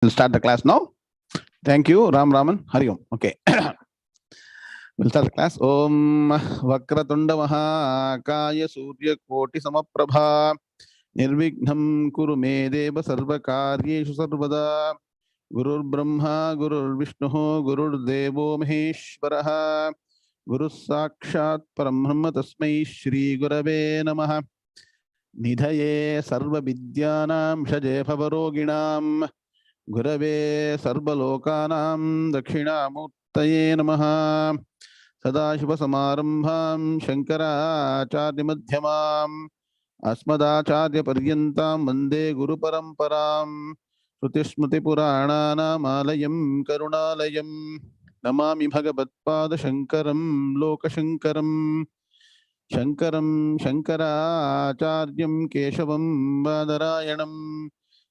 We'll start the class now. Thank you, Ram Raman. Hari Om. Okay. We'll start the class. Om Vakratunda Mahakaya Surya Koti Samaprabha Nirvignam Kuru Me Deva Sarva Karyeshu Sarvada Gurur Brahma Gurur Vishnu Gurur Devo Maheshwaraha Guru Sakshat Parambrahma Tasmai Shri Gurave Namaha Nidhaye Sarva Vidyanam Shaje Bhavaroginam Gurave Sarvalokanam Dakshinamurtaye Namaha Sadashiva Samarambham Shankara Acharya Madhyamam Asmadacharya Paryantam Vande Guru Paramparam Shrutismriti Purananam Alayam Karunalayam Namami Bhagavatpada Shankaram Lokashankaram Shankaram Shankaracharyam Keshavam Badarayanam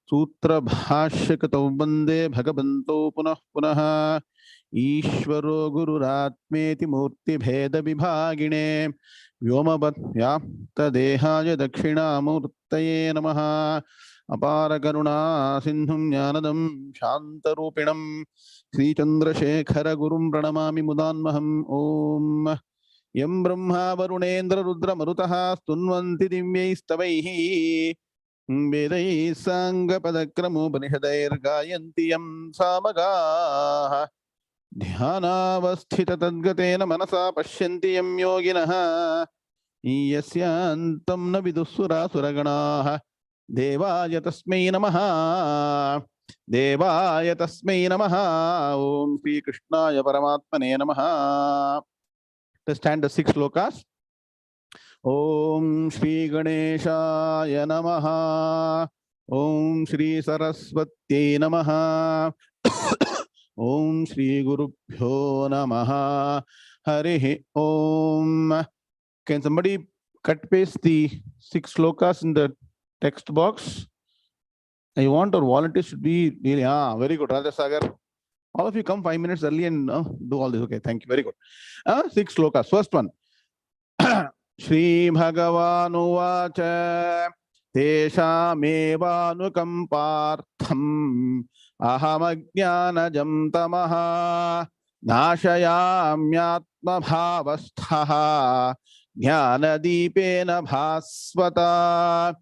Sutra Bhashyakatau Vande Bhagavanto Punah Punah Ishvaro Gururatmeti Murti Bheda Vibhagine Vyomavat Vyapta Dehaya Dakshinamurtaye Namaha Apara Karuna Sindhum Jnanadam Shantarupinam Sri Chandrasekhara Gurum Pranamami Mudanmaham Om Yam Brahma Varunendra Rudra Marutaha Stunvanti Dimyaistavaihi Vedai Sangha Padakramo Panishadair Gayanti Yam Samagaha Dhyanavasthita Tadgatena Manasa Pashyanti Yam Yoginaha Yasyantam Navidusura Suraganaha Devaya Tasmai Namaha Devaya Tasmai Namaha Om Sri Krishnaya Paramatmane Namaha. Let's stand the 6 slokas. Om Shri Ganeshaya Namaha Om Shri Saraswati Namaha Om Shri Gurubhyo Namaha Harihi Om. Can somebody cut paste the 6 slokas in the text box? I want our volunteers should be really very good. Radha Sagar. All of you come 5 minutes early and do all this. Okay, thank you. Very good. 6 slokas. First one. Shri Bhagavan Uvacha Teshamevanukampartham Ahamajnanajam Tamaha Nashayamyatma Bhavasthaha Jnanadipena Bhasvata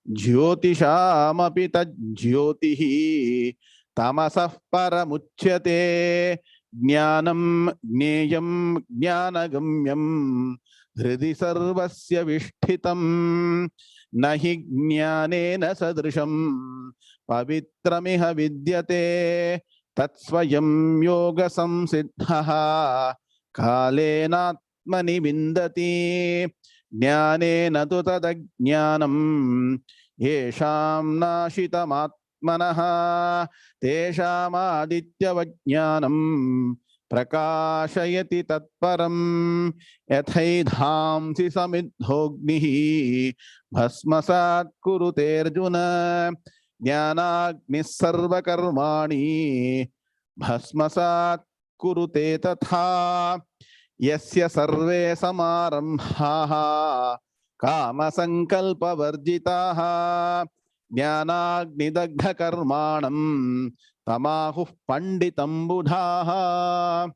Jyotishamapi Tajyotihi Tamasah Paramuchyate Jnanam Gneyam Jnanagamyam Hridi Sarvasya Vishtitam Nahi Jnanena Sadrisham Pavitramiha Vidyate Tatsvayam Yoga Samsiddhaha Kalenatmani Vindati Jnanena tu tadajnanam Yesham Nashitamatmanaha Tesham Aditya Vajnanam Prakashayati Tatparam Yathaidhamsi Samidhognihi Bhasmasat Kurute Arjuna Jnanagnis Sarvakarmani Bhasmasat Kurute Tatha Yasya Sarve Samarambhaha Kama Sankalpa Varjitaha Jnanagnidagdha Karmanam Tamahu Panditam Buddhaha.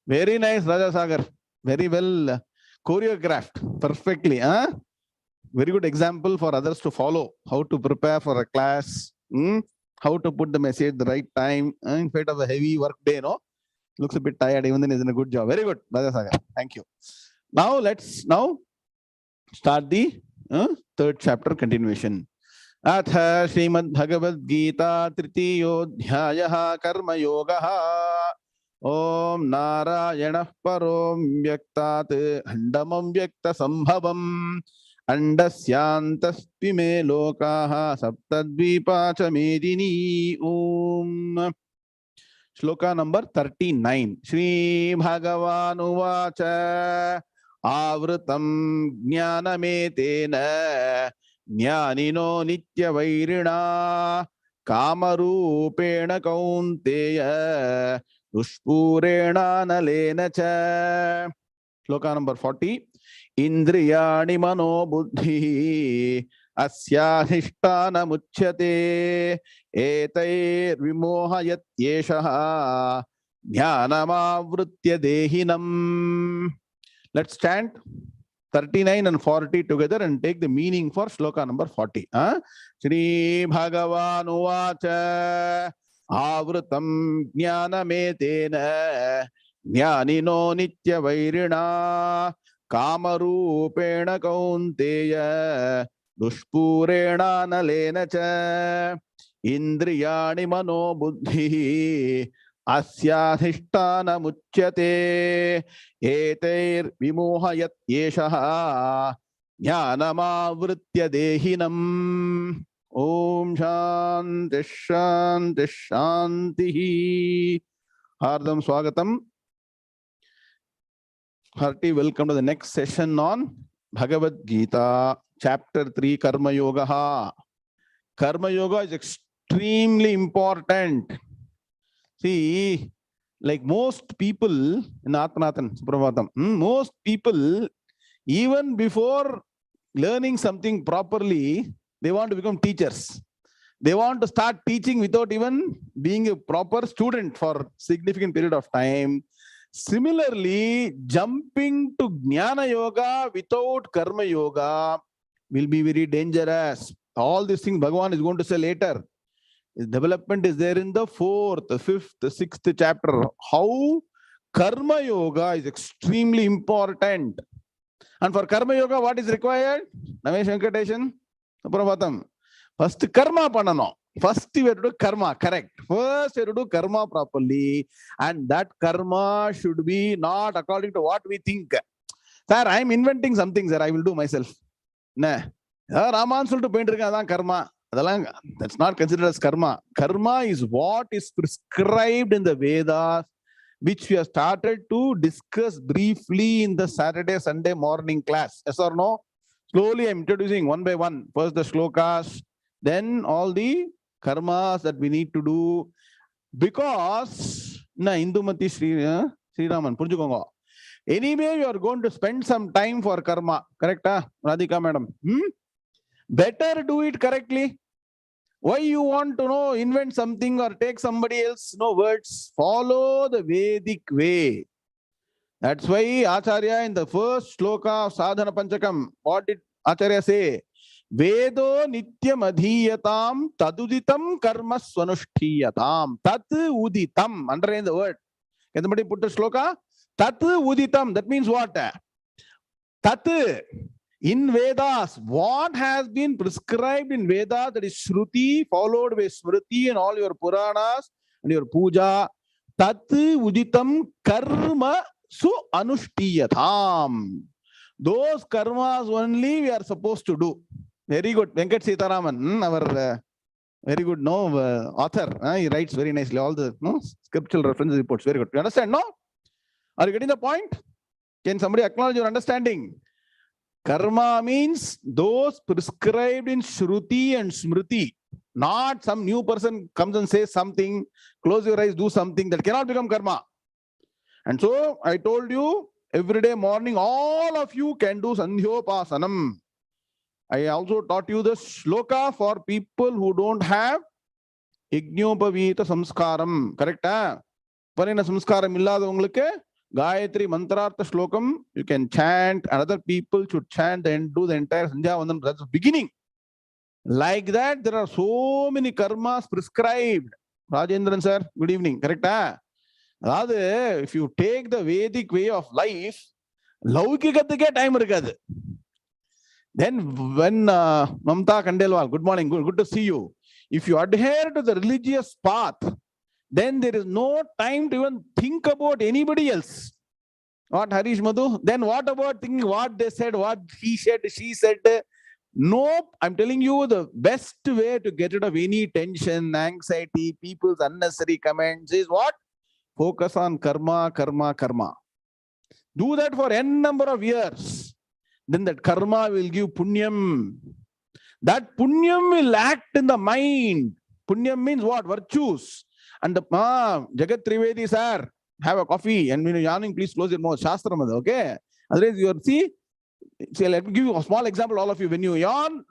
Very nice, Raja Sagar. Very well choreographed. Perfectly. Very good example for others to follow. How to prepare for a class. How to put the message at the right time. In spite of a heavy work day, no? Looks a bit tired, even then is in a good job. Very good, Raja Sagar. Thank you. Now let's start the 3rd chapter continuation. Atha Srimad Bhagavad Gita Tritiyodhyayah Karma Yogaha Om Narayana Parom Vyaktat Andamam Vyakta Sambhavam Andasyantaspi Me Lokaha Saptadvipa Chamedini Om. Shloka number 39. Shri Bhagavan Uvacha Avrutam Jnanametena Jnanino Nitya Vairina Kamarupena Kaunteya Dushpurena Nalena Cha. Shloka number 40. Indriyani Mano Buddhi asyaadhishtanamuchyate etair vimohayatyeshaha jnanamavritya dehinam. Let's chant 39 and 40 together and take the meaning for shloka number 40. Sri Bhagavan uvacha avrutam jnanametena jnanino nitya vairina kamarupena kaunteya dushpurena nalena cha indriyani mano buddhi asyadhishtana muchyate etair vimohayat yeshaha jnanamavritya dehinam. Om shanti shanti shanti. Hardam swagatam. Hearty welcome to the next session on Bhagavad Gita, chapter 3, Karma Yoga. Karma Yoga is extremely important. See, like most people in Atmanathan, Supramatam, most people, even before learning something properly, they want to become teachers. They want to start teaching without even being a proper student for significant period of time. Similarly, jumping to Jnana Yoga without Karma Yoga will be very dangerous. All these things Bhagavan is going to say later. Development is there in the 4th, 5th, 6th chapter. How Karma Yoga is extremely important. And for Karma Yoga, what is required? Namesh Venkateshan, Suprabhatam. First, Karma panano. First, we have to do Karma, correct. First, we have to do Karma properly. And that Karma should be not according to what we think. Sir, I am inventing something, sir. I will do myself. Nah. Raman sul to paint Karma. That's not considered as karma. Karma is what is prescribed in the Vedas, which we have started to discuss briefly in the Saturday, Sunday morning class. Yes or no? Slowly I'm introducing one by one. First the shlokas, then all the karmas that we need to do. Because, Indumati Sri Raman, anyway, you are going to spend some time for karma. Correct, Radhika madam? Better do it correctly. Why you want to invent something or take somebody else words? Follow the Vedic way. That's why Acharya in the first shloka of Sadhana Panchakam, what did Acharya say? Vedo nityam adhiyatam taduditam karma swanushthiyatam. Tat uditam. Underline the word. Can somebody put the shloka? Tat uditam. That means what? Tat. In Vedas, what has been prescribed in Vedas, that is Shruti, followed by Smriti and all your Puranas and your Puja, Tat Uditam Karma Su Anushtiyatham. Those karmas only we are supposed to do. Very good. Venkat Sitaraman, our very good author. He writes very nicely all the scriptural reference reports. Very good. You understand, no? Are you getting the point? Can somebody acknowledge your understanding? Karma means those prescribed in Shruti and Smriti. Not some new person comes and says something, close your eyes, do something. That cannot become karma. And so I told you, every day morning, all of you can do Sandhyopasanam. I also taught you the shloka for people who don't have 𝐒𝐫𝐢 samskaram. Correct? Parina samskaram illadavungalukku Gayatri Mantrartha Shlokam, you can chant, and other people should chant and do the entire Sandhyavandhanam. That's the beginning. Like that, there are so many karmas prescribed. Rajendran sir, good evening. Correct? If you take the Vedic way of life, laukikathukku time irukadu. Then when Mamta Kandelwal, good morning, good to see you. If you adhere to the religious path, then there is no time to even think about anybody else. What, Harish Madhu? Then what about thinking what they said, what he said, she said? Nope. I'm telling you, the best way to get rid of any tension, anxiety, people's unnecessary comments is what? Focus on karma, karma, karma. Do that for n number of years. Then that karma will give punyam. That punyam will act in the mind. Punyam means what? Virtues. And the Jagat Trivedi sir, have a coffee, and when you're yawning, please close your mouth. Shastram, okay? Otherwise, you see, let me give you a small example, all of you. When you yawn,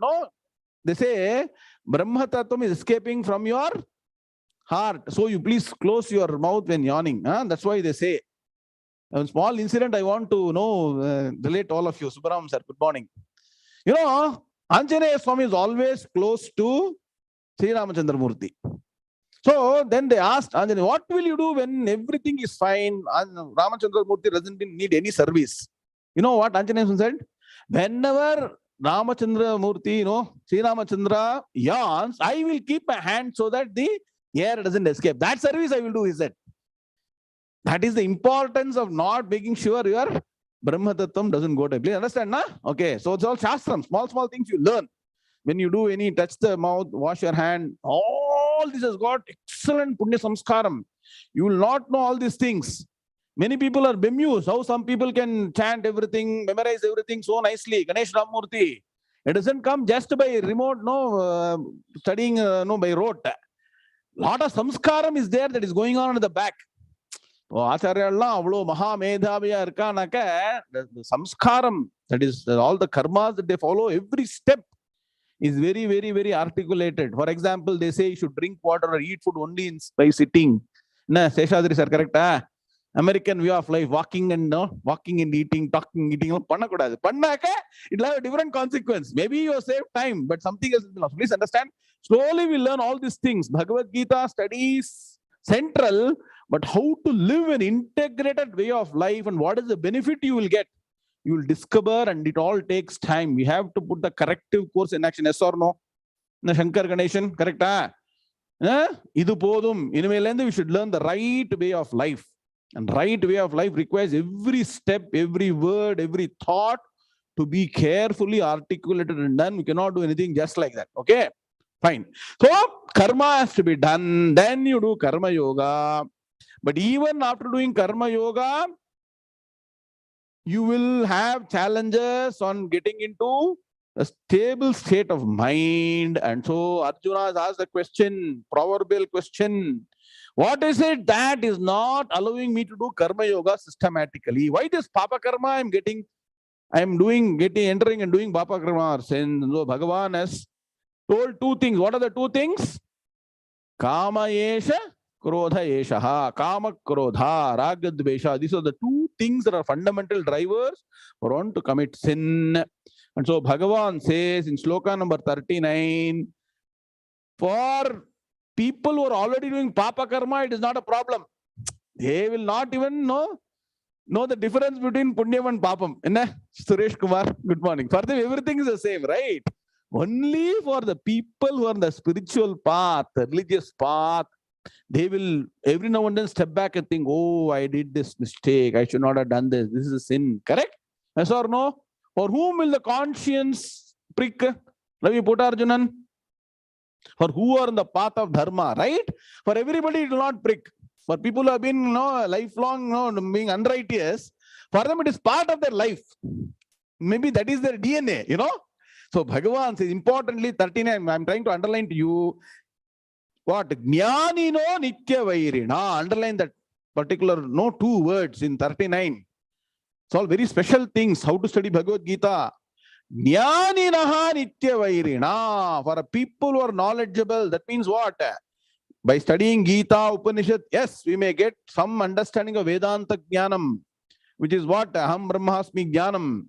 they say Brahma Tattvam is escaping from your heart. So you please close your mouth when yawning. That's why they say. A small incident I want to relate to all of you. Subramam sir, good morning. You know, Anjaneya Swami is always close to Sri Ramachandra Murthy. So then they asked Anjaneya, what will you do when everything is fine? Ramachandra Murthy doesn't need any service. You know what Anjaneya said? Whenever Ramachandra Murthy, Sri Ramachandra yawns, I will keep my hand so that the air doesn't escape. That service I will do, he said. That is the importance of not making sure your Brahma Tattvam doesn't go to. Please understand, na? Okay, so it's all Shastram, small things you learn. When you do any, touch the mouth, wash your hand, all this has got excellent Punya Samskaram. You will not know all these things. Many people are bemused how some people can chant everything, memorize everything so nicely. Ganesh Ramurthy. It doesn't come just by remote, studying, by rote. Lot of Samskaram is there that is going on at the back. Acharyalam avlo maha medhaviya irkanaka, the samskaram, that is all the karmas that they follow, every step is very, very, very articulated. For example, they say you should drink water or eat food only by sitting. Na, Seshadri sir, correct? American view of life, walking and eating, talking, eating. Pannakudadu. Pannaka, it will have a different consequence. Maybe you save time, but something else will be lost. Please understand. Slowly we learn all these things. Bhagavad Gita studies central, but how to live an integrated way of life and what is the benefit you will get, you will discover, and it all takes time. We have to put the corrective course in action. Yes or no? Shankara Ganeshan, correct? Idu podum. We should learn the right way of life. And right way of life requires every step, every word, every thought to be carefully articulated and done. We cannot do anything just like that. Okay? Fine. So, karma has to be done. Then you do karma yoga. But even after doing karma yoga, you will have challenges on getting into a stable state of mind. And so Arjuna has asked the question, proverbial question, what is it that is not allowing me to do karma yoga systematically? Why this papa karma entering and doing papa karma? Since Bhagavan has told two things. What are the two things? Kama yesha, krodha yesha, kama krodha, raga dvesha. These are the two things that are fundamental drivers for one to commit sin. And so Bhagavan says in sloka number 39, for people who are already doing papa karma, it is not a problem. They will not even know the difference between punyam and papam. Suresh Kumar, good morning. For them, everything is the same, right? Only for the people who are on the spiritual path, the religious path, they will every now and then step back and think, oh, I did this mistake. I should not have done this. This is a sin. Correct? Yes or no? For whom will the conscience prick? Ravi Potarjunan? For who are on the path of dharma, right? For everybody, it will not prick. For people who have been lifelong being unrighteous, for them it is part of their life. Maybe that is their DNA, So Bhagavan says, importantly, 39, I'm trying to underline to you, what? Jnanino nitya vairina. Underline that particular, two words in 39. It's all very special things, how to study Bhagavad Gita. Jnaninaha nitya vairina. For people who are knowledgeable, that means what? By studying Gita, Upanishad, yes, we may get some understanding of Vedanta Jnanam, which is what? Aham Brahmasmi Jnanam.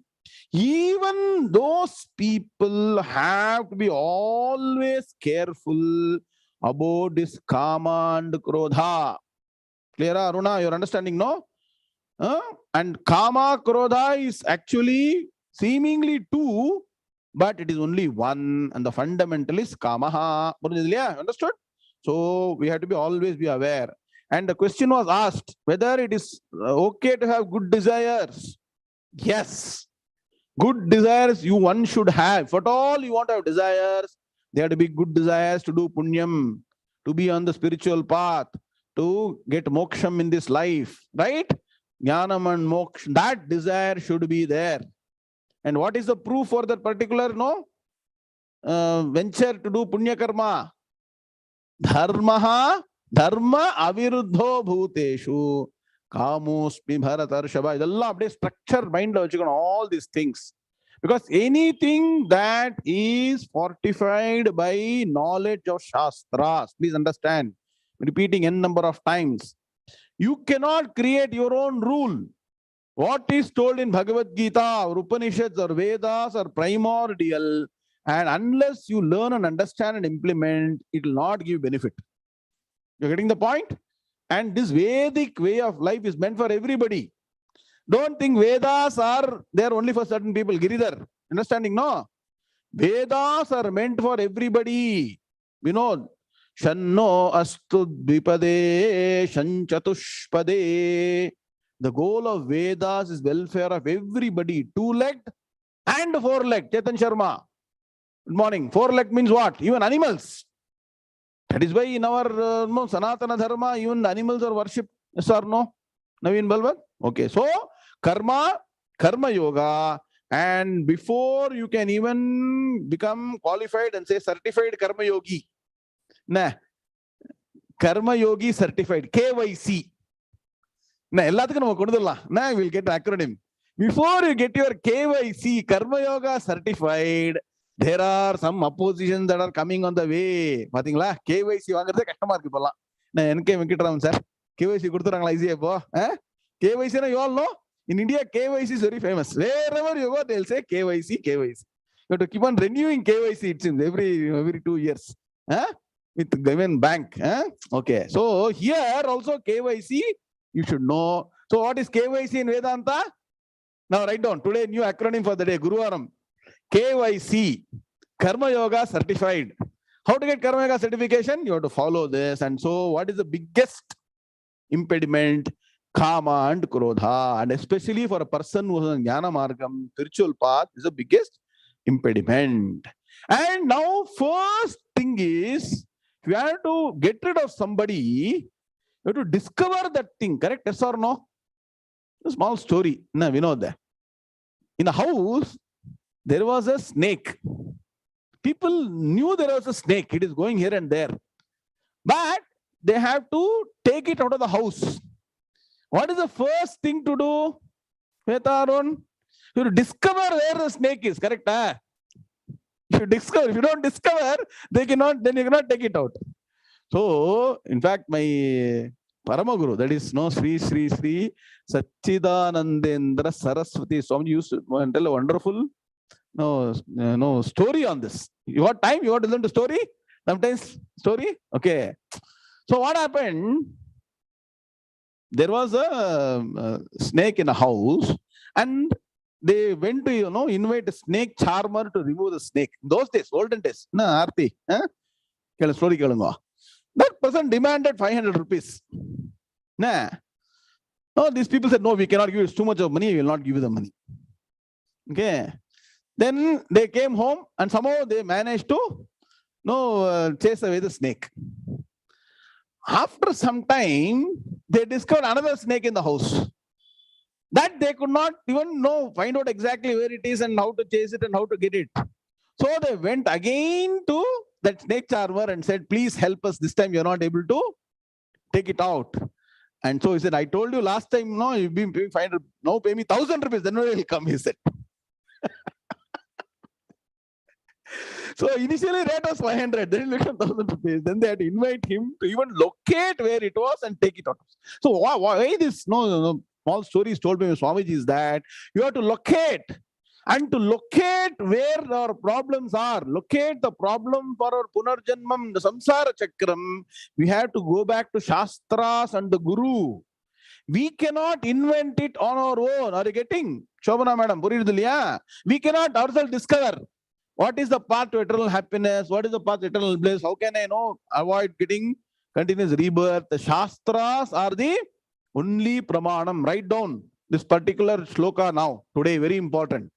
Even those people have to be always careful about this kama and krodha. Clear, Aruna? You're understanding, no? And kama, krodha is actually seemingly two, but it is only one, and the fundamental is kamaha. Understood? So we have to always be aware. And the question was asked whether it is okay to have good desires. Yes. Good desires one should have. If at all you want to have desires, they have to be good desires to do punyam, to be on the spiritual path, to get moksham in this life, right? Jnanam and moksha, that desire should be there. And what is the proof for that particular venture to do punya karma? Dharma aviruddho bhuteshu. Kamosmi Bharatarshava. Idella structure mind all these things. Because anything that is fortified by knowledge of Shastras, please understand, repeating n number of times, you cannot create your own rule. What is told in Bhagavad Gita or Upanishads or Vedas are primordial, and unless you learn and understand and implement, it will not give benefit. You're getting the point? And this Vedic way of life is meant for everybody. Don't think Vedas are there only for certain people. Giridhar, understanding? No. Vedas are meant for everybody. Vinod, Shanno astu dvipade shanchatushpade. The goal of Vedas is welfare of everybody. Two-legged and four-legged. Chetan Sharma. Good morning. Four-legged means what? Even animals. That is why in our Sanatana Dharma, even the animals are worshipped. Yes or no? Naveen Balwant? Okay. So, karma yoga, and before you can even become qualified and say certified karma yogi, karma yogi certified, KYC. We'll get the acronym. Before you get your KYC, karma yoga certified, there are some oppositions that are coming on the way. KYC வாங்குறதே கஷ்டமா இருக்கு இப்பலாம். நான் NK Venkatraman sir KYC கொடுத்துறாங்களா ஈஸியா இப்போ? KYC you all know? In India, KYC is very famous. Wherever you go, they'll say KYC. You have to keep on renewing KYC, it seems, every 2 years. With Gavavan Bank. Okay. So here also KYC, you should know. So what is KYC in Vedanta? Now write down. Today, new acronym for the day, Guruvaram. KYC, Karma Yoga certified. How to get Karma Yoga certification? You have to follow this. And so what is the biggest impediment? Kama and Krodha. And especially for a person who is on Jnana Margam, spiritual path, is the biggest impediment. And now first thing is, if you have to get rid of somebody, you have to discover that thing. Correct? Yes or no? A small story. No, we know that. In a house, there was a snake. People knew there was a snake. It is going here and there. But they have to take it out of the house. What is the first thing to do? Vetarun? You have to discover where the snake is. Correct? You discover. If you don't discover, then you cannot take it out. So, in fact, my Paramaguru, that is Sri Satchidanandendra Saraswati Swamiji used to tell a wonderful story on this. You got time? You want to learn the story? Sometimes story? Okay. So what happened? There was a snake in a house, and they went to invite a snake charmer to remove the snake. In those days, olden days. Aarti. Story kelunga. That person demanded 500 rupees. No, these people said, no, we cannot give you too much of money. We will not give you the money. Okay. Then they came home and somehow they managed to chase away the snake. After some time, they discovered another snake in the house. That they could not even find out exactly where it is and how to chase it and how to get it. So they went again to that snake charmer and said, please help us. This time you're not able to take it out. And so he said, I told you last time, you've been paying 500, now pay me 1,000 rupees, then it will come, he said. So initially rate was 500, then it became 1,000 rupees. Then they had to invite him to even locate where it was and take it out. So why this small story is told by Swamiji is that you have to locate. And to locate where our problems are, locate the problem for our Punarjanmam, the Samsara Chakram, we have to go back to Shastras and the Guru. We cannot invent it on our own. Are you getting? Shobana Madam, we cannot ourselves discover what is the path to eternal happiness, what is the path to eternal bliss, how can I avoid getting continuous rebirth. The Shastras are the only Pramanam. Write down this particular shloka now, today, very important.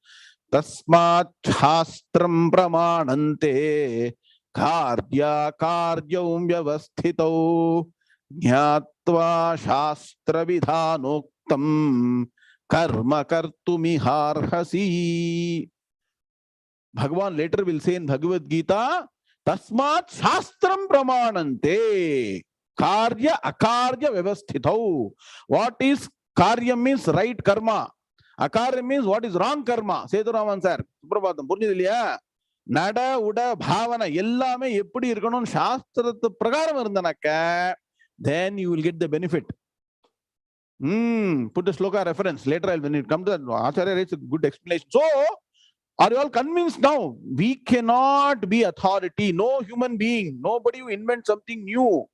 Tasmat Shastram Pramanante Karya Karyam Vyavasthitau Jnatva Shastra Vidhanoktam Karma Kartumiharhasi. Bhagavan later will say in Bhagavad Gita, Tasmat Shastram Pramanante Karya Akarya Vyavasthitau. What is Karya means right karma. Akarya means what is wrong karma. Sethuraman sir, Suprabhatam, Purnidiliya. Nada, Uda, Bhavana, Yellame, Epudi, Irkonon, Shastra, the Pragaram, then you will get the benefit. Put the sloka reference later when it comes to that. Acharya writes a good explanation. So, are you all convinced now? We cannot be authority. No human being, nobody who invents something new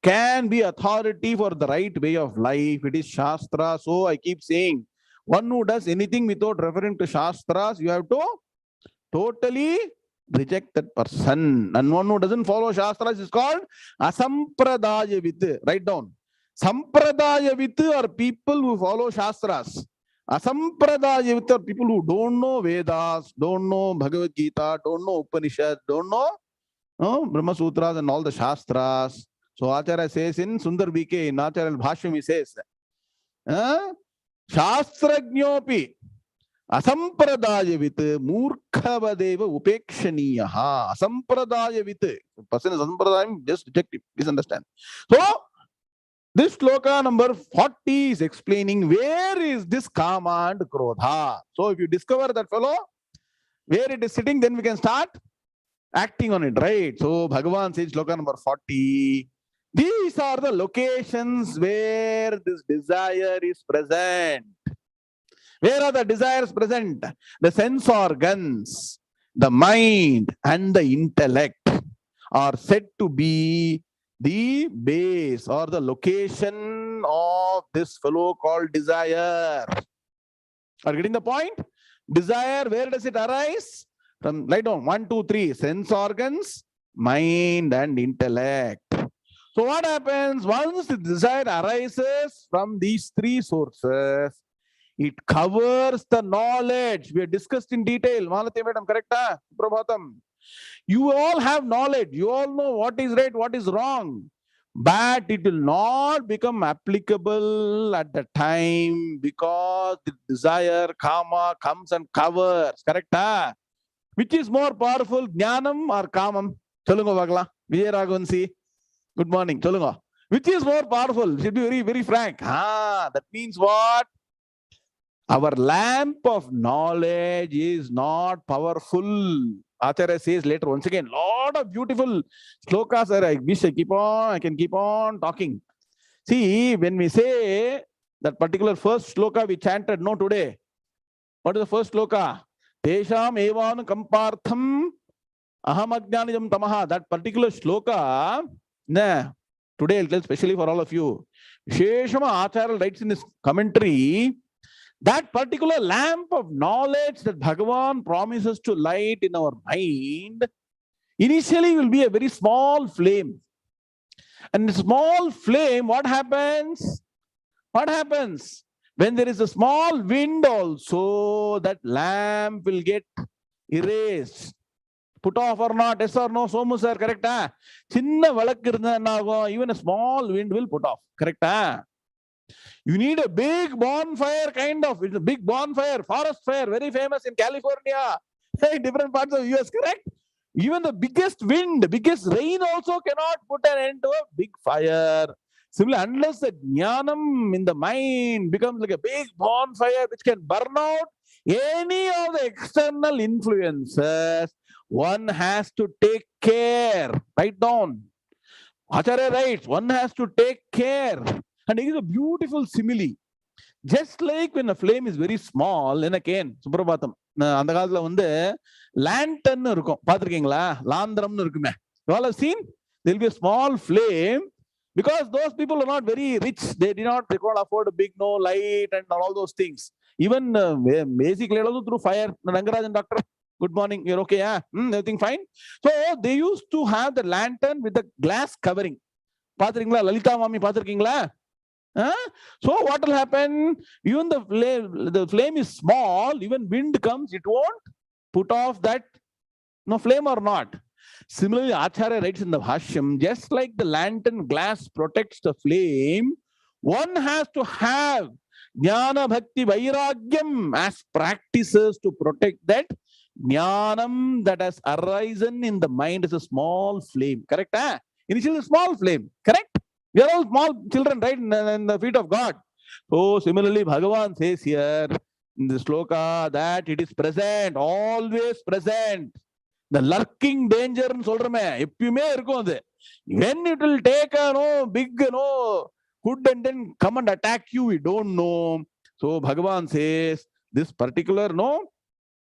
can be authority for the right way of life. It is Shastra. So I keep saying, one who does anything without referring to Shastras, you have to totally reject that person. And one who doesn't follow Shastras is called Asampradayavit. Write down. Sampradayavit are people who follow Shastras. Asampradayavit are people who don't know Vedas, don't know Bhagavad Gita, don't know Upanishad, don't know Brahma Sutras and all the Shastras. So Acharya says in Sundar BK, in Acharya Bhashyam, he says, Shastrajñopi Asampradayavit Murkhavadeva Upekshaniyaha. Asampradayavit. The person is Asampradayam, just reject it. Please understand. So, this sloka number 40 is explaining where is this kama and krodha. So, if you discover that fellow, where it is sitting, then we can start acting on it, right? So, Bhagavan says sloka number 40. These are the locations where this desire is present. Where are the desires present? The sense organs, the mind, and the intellect are said to be the base or the location of this fellow called desire. Are you getting the point? Desire, where does it arise? From, write down 1, 2, 3. Sense organs, mind, and intellect. So what happens? Once the desire arises from these three sources, it covers the knowledge. We have discussed in detail. Malati madam, correct? Prabhatam. You all have knowledge. You all know what is right, what is wrong. But it will not become applicable at the time because the desire, karma, comes and covers. Correct? Which is more powerful, Jnanam or Kamam? Cholungo Bagla. Vijayendra. Good morning. Cholungo. Which is more powerful? Should be very, very frank. That means what? Our lamp of knowledge is not powerful. Acharya says later, once again, lot of beautiful slokas. I wish I can keep on talking. See, when we say that particular first sloka we chanted, no, today. What is the first sloka? Tesham evan kampartham aham ajnanijam tamaha. That particular sloka, today I'll tell especially for all of you. Sheshama Acharya writes in his commentary, that particular lamp of knowledge that Bhagavan promises to light in our mind, initially will be a very small flame. And the small flame, what happens? What happens? When there is a small wind also, that lamp will get erased. Put off or not, yes or no, Somu sir, correct? Even a small wind will put off, correct? You need a big bonfire kind of, it's a big bonfire, forest fire, very famous in California, in different parts of the US, correct? Even the biggest wind, biggest rain also cannot put an end to a big fire. Similarly, unless the jnanam in the mind becomes like a big bonfire which can burn out any of the external influences, one has to take care. Write down. Acharya writes, one has to take care. And it is a beautiful simile. Just like when a flame is very small in a cane, Suprabhatam, அந்த காலத்துல வந்து lantern இருக்கும் பாத்திருக்கீங்களா லாந்திரம்னு இருக்குமே you all have seen there will be a small flame because those people are not very rich, they can't afford a big light and all those things, even basically also through fire. Rangarajan doctor, good morning, you're okay? Everything fine? So they used to have the lantern with the glass covering. பாத்திருக்கீங்களா லலிதா மாமி பாத்திருக்கீங்களா? So what will happen? Even the flame is small, even wind comes, it won't put off that flame or not. Similarly, Acharya writes in the Bhashyam, just like the lantern glass protects the flame, one has to have jnana bhakti vairagyam as practices to protect that jnanam that has arisen in the mind as a small flame. Correct? Initially a small flame. Correct? We are all small children, right, in the feet of God. So similarly, Bhagavan says here, in the sloka that it is present, always present. The lurking danger in solrame, when it will take a big hood and then come and attack you, we don't know. So Bhagavan says this particular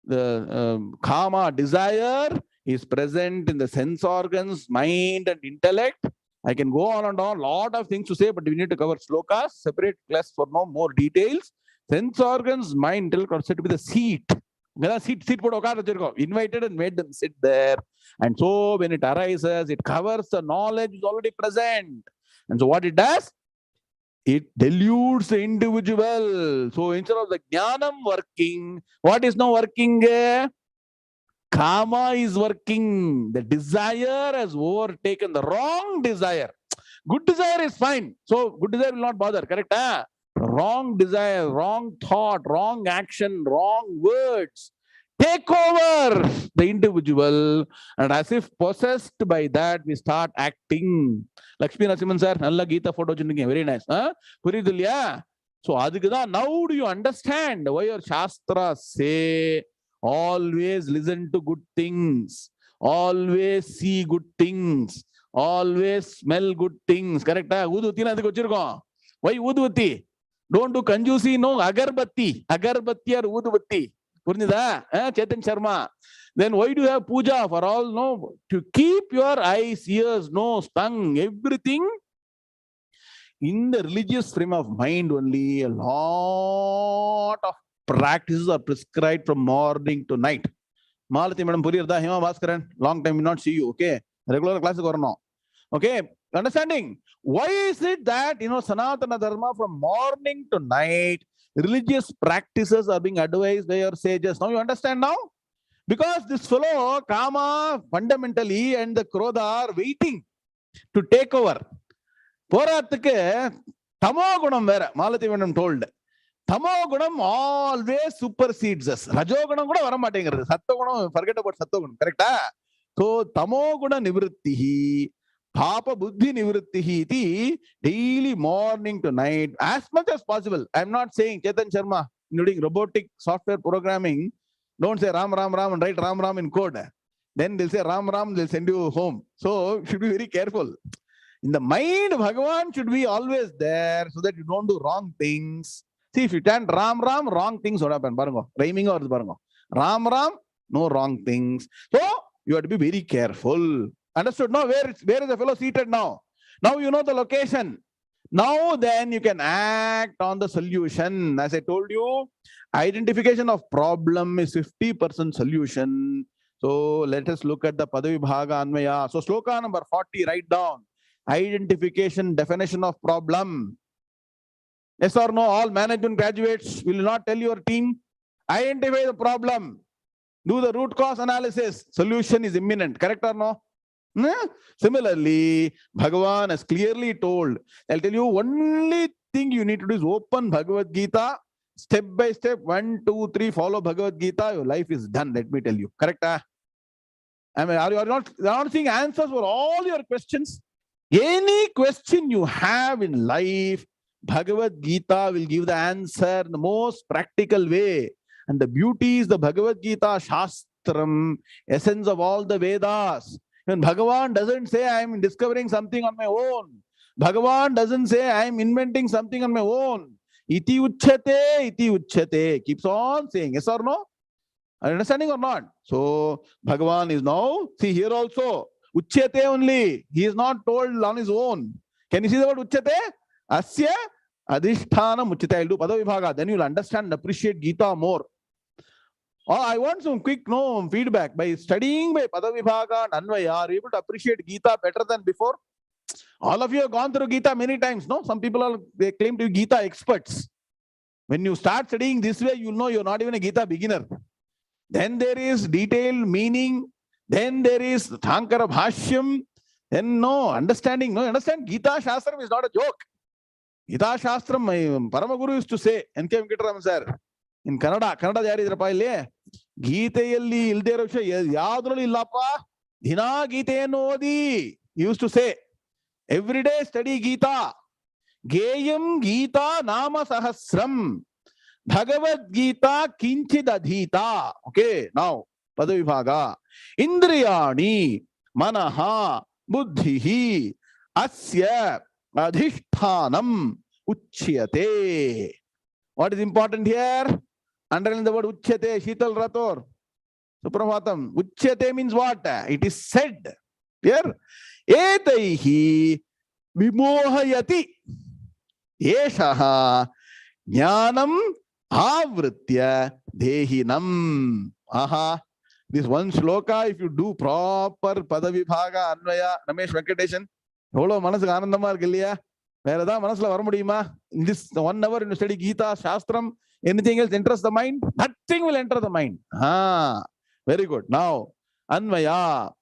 the kama, desire, is present in the sense organs, mind and intellect. I can go on and on, lot of things to say, but we need to cover slokas, separate class for now, more details. Sense organs, mind, intellect are said to be the seat. Invited and made them sit there. And so when it arises, it covers the knowledge is already present. And so what it does? It deludes the individual. So instead of the jnanam working, what is now working? Kama is working. The desire has overtaken the wrong desire. Good desire is fine. So good desire will not bother. Correct? Wrong desire, wrong thought, wrong action, wrong words take over the individual, and as if possessed by that, we start acting. Lakshmi Narasimhan sir, nalla Gita photo chundinga, very nice. Puridulya? So adukada, now do you understand why your Shastras say always listen to good things, always see good things, always smell good things? Correct? Udhuti na adukku vechirukkom. Why udhuti? Don't do kanjusi, no agarbatti. Agarbatti or udhuti. Chetan Sharma. Then why do you have puja? For all, no, to keep your eyes, ears, nose, tongue, everything in the religious frame of mind only. A lot of practices are prescribed from morning to night. Malati madam Puriyarda, Hema Bhaskaran, long time we not see you. Okay, regular classes or no? Okay, understanding? Why is it that, Sanatana Dharma from morning to night, religious practices are being advised by your sages? Now you understand now? Because this fellow, Kama, fundamentally, and the Krodha are waiting to take over. Porathike, Tamo vera, Malati Madam told. Tamo always supersedes us. Rajogunam kuda varamatengiradhu. Sattvagunam, forget about Sattvagunam. Correct? So, Tamo guna nivrittihi, Papa Buddhi nivrittihi iti, daily morning to night, as much as possible. I'm not saying Chetan Sharma, including robotic software programming, don't say Ram Ram Ram and write Ram Ram in code. Then they'll say Ram Ram, they'll send you home. So you should be very careful. In the mind, Bhagavan should be always there so that you don't do wrong things. See, if you chant Ram Ram, wrong things would happen. Rhyming or Ram Ram, no wrong things. So you have to be very careful. Understood? No, where is the fellow seated now? Now you know the location. Now then you can act on the solution. As I told you, identification of problem is 50% solution. So let us look at the Padavibhaga Anvaya. So sloka number 40, write down. Identification, definition of problem. Yes or no? All management graduates will not tell your team. Identify the problem. Do the root cause analysis. Solution is imminent. Correct or no? Similarly, Bhagavan has clearly told, I'll tell you, only thing you need to do is open Bhagavad Gita, step by step, 1, 2, 3, follow Bhagavad Gita, your life is done, let me tell you. Correct? I mean, are you not seeing answers for all your questions? Any question you have in life, Bhagavad Gita will give the answer in the most practical way. And the beauty is the Bhagavad Gita, Shastram, essence of all the Vedas. When Bhagavan doesn't say I am discovering something on my own. Bhagavan doesn't say I am inventing something on my own. Iti uchyate. Keeps on saying. Yes or no? Are you understanding or not? So Bhagavan is now, see here also, uchyate only. He is not told on his own. Can you see the word uchyate? Asya adhisthana uchyate. I'll do Padavibhaga. Then you'll understand and appreciate Gita more. I want some quick feedback. By studying by Padavibhaga and Anvaya, are you able to appreciate Gita better than before? All of you have gone through Gita many times, no? Some people they claim to be Gita experts. When you start studying this way, you'll know you're not even a Gita beginner. Then there is detailed meaning. Then there is Shankara Bhashyam. Then understanding. Understand Gita Shastram is not a joke. Gita Shastram, my Paramaguru used to say, N.K. Venkataraman sir, in Kannada ಯಾರಿದ್ರಪ್ಪ ಇಲ್ಲಿ ಗೀತೆಯಲ್ಲಿ ಇಲ್ದೇ ಇರೋ ವಿಷಯ ಯಾವ್ದ್ರಲ್ಲೂ ಇಲ್ಲಪ್ಪ ದಿನಾ ಗೀತೆಯನ್ನು ಓದಿ. Use to say every day study Gita. ಗೇಯಂ ಗೀತಾ ನಾಮ ಸಹಸ್ರಂ. Bhagavad Gita kinchid adhita. Okay, now Padavibhaga. Indriyani manaha buddhihi asya adhishthanam uchyate. What is important here? Underline the word uchyate. Sheetal Rathor. Suprabhatam. Uchyate means what? It is said. Here. Etaihi vimohayati. Eshaha jnanam avritya dehinam. Aha. This one sloka, if you do proper Padavibhaga, Anvaya, Ramesh Venkateshan, எவ்வளவு மனசுக்கு ஆனந்தமா இருக்கு இல்லையா? வேற ஏதாவது மனசுல வர முடியுமா? In this 1 hour you study Gita, Shastram, anything else enters the mind? Nothing will enter the mind. Very good. Now, Anvaya,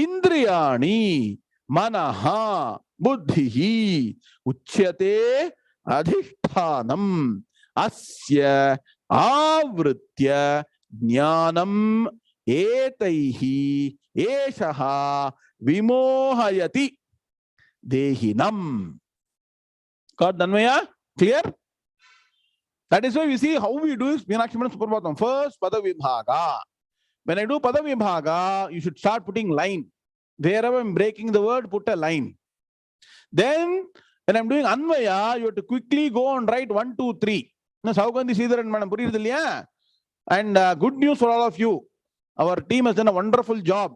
Indriyani, Manaha, Buddhihi, Uchyate, Adhishthanam, Asya, Avritya, Jnanam, Etaihi, Eshaha, Vimohayati, Dehinam. Got Dhanvaya? Clear? That is why we see how we do is Meenakshi Suprabhatam. First, Padavibhaga. When I do Padavibhaga, you should start putting line. Wherever I'm breaking the word, put a line. Then, when I'm doing Anvaya, you have to quickly go and write 1, 2, 3. Now, Saugandhi Sridharan Madam, and good news for all of you. Our team has done a wonderful job.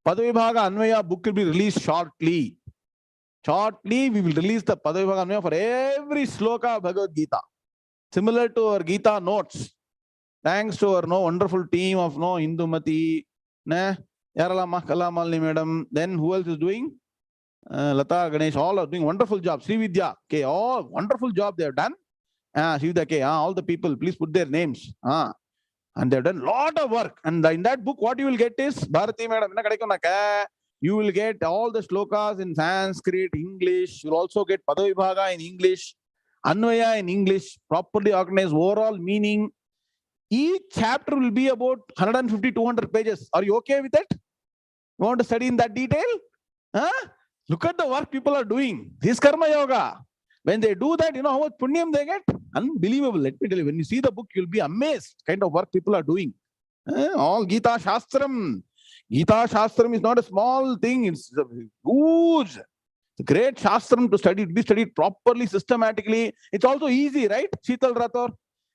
Padavibhaga Anvaya book will be released shortly. Shortly, we will release the Padavibhaga Anvaya for every sloka of Bhagavad Gita. Similar to our Gita notes. Thanks to our wonderful team of Indumati, Yarala Kalamalni madam. Then who else is doing? Lata, Ganesh, all are doing wonderful job. Sri Vidya, okay, all wonderful job they have done. Sri Vidya, okay, all the people, please put their names. And they have done a lot of work. And in that book, what you will get is, Bharati madam, you will get all the slokas in Sanskrit, English. You will also get Padavibhaga in English, Anvaya in English, properly organized, overall meaning. Each chapter will be about 150, 200 pages. Are you okay with it? You want to study in that detail? Look at the work people are doing. This Karma Yoga. When they do that, you know how much punyam they get? Unbelievable. Let me tell you, when you see the book, you'll be amazed kind of work people are doing. All Gita Shastram. Gita Shastram is not a small thing. It's huge. It's a great Shastram to study. It be studied properly, systematically. It's also easy, right? Sheetal Rathor.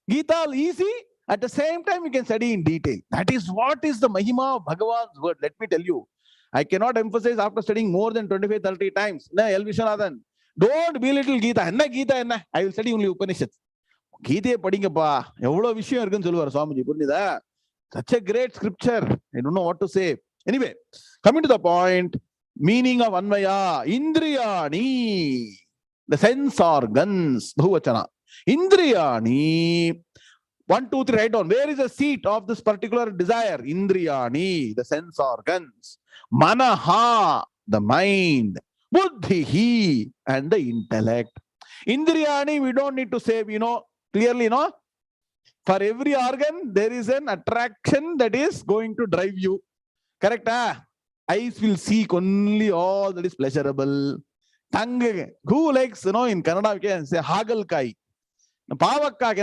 Gita easy. At the same time, you can study in detail. That is what is the Mahima of Bhagavan's word. Let me tell you. I cannot emphasize after studying more than 25, 30 times. L. Vishwanathan, don't belittle Gita. Enna Gita enna? I will study only Upanishads. Gita padingappa. Evlo vishayam irukku solluvar Swamiji. Purnida? Such a great scripture. I don't know what to say. Anyway, coming to the point, meaning of Anvaya. Indriyani. The sense organs. Bhuvachana. Indriyani. 1, 2, 3, write down. Where is the seat of this particular desire? Indriyani, the sense organs. Manaha, the mind. Buddhihi, and the intellect. Indriyani, we don't need to say, clearly, for every organ, there is an attraction that is going to drive you. Correct? Eyes will seek only all that is pleasurable. Tongue, who likes, in Kannada, we can say, Hagalkai. Pavakka,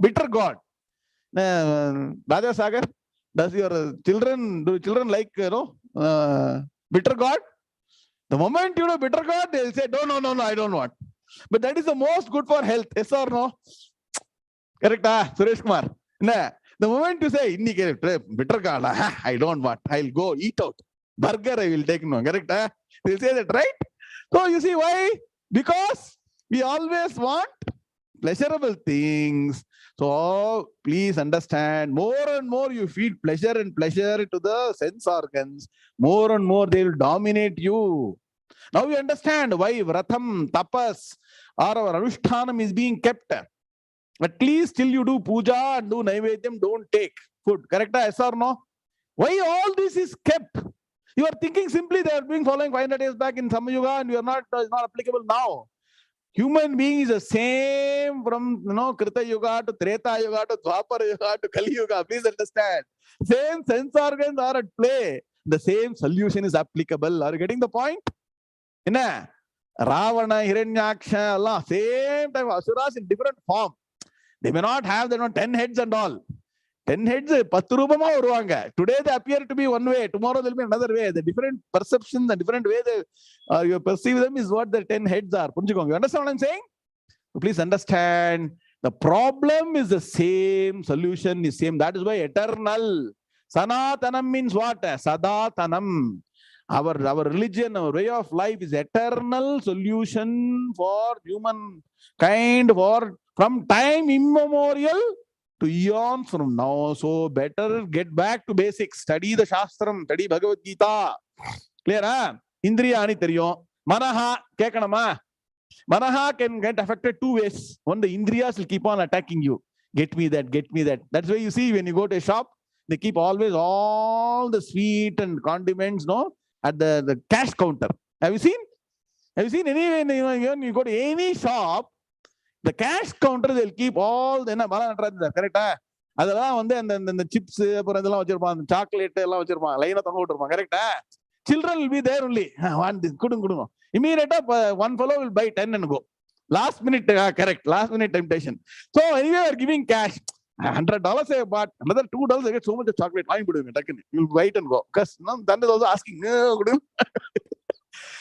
bitter God. Raja Sagar, do children like, bitter God? The moment you know bitter God, they'll say, no, I don't want. But that is the most good for health, yes or no? Correct, Suresh Kumar? The moment you say, bitter God, I don't want, I'll go eat out. Burger, I will take, no, correct? They'll say that, right? So you see why? Because we always want pleasurable things. So please understand, more and more you feel pleasure and pleasure to the sense organs, more and more they will dominate you. Now you understand why vratam, tapas, or our anushtanam is being kept. At least till you do puja and do naivedyam, don't take food. Correct? Yes or no? Why all this is kept? You are thinking simply they are being following 500 years back in Samayuga and you are not, it's not applicable now. Human being is the same from Krita Yuga to Treta Yuga to Dwapara Yuga to Kali Yuga. Please understand. Same sense organs are at play. The same solution is applicable. Are you getting the point? Ravana, Hiranyaksha, Allah, same time Asuras in different form. They may not have 10 heads and all. 10 heads, 10 rupama varuvanga. Today they appear to be one way, tomorrow they'll be another way. The different perception, the different way you perceive them is what the 10 heads are. You understand what I'm saying? So please understand, the problem is the same, solution is same. That is why eternal. Sanatanam means what? Sadatanam. Our religion, our way of life is eternal solution for humankind from time immemorial to eons from now. So better get back to basics. Study the Shastram, study Bhagavad Gita. Clear? Indriya ani theriyum. Manaha kekanama. Manaha can get affected two ways. One, the Indriyas will keep on attacking you. Get me that, get me that. That's why you see when you go to a shop, they keep always all the sweet and condiments, no, at the cash counter. Have you seen? Have you seen anywhere when you go to any shop, the cash counter, they'll keep all the correct? The chips, chocolate, correct? Children will be there only. Immediately, one fellow will buy 10 and go. Last minute, correct. Last minute temptation. So anyway, we're giving cash. $100 I bought, another $2 I get so much of chocolate. You'll buy it and go. Because then is also asking.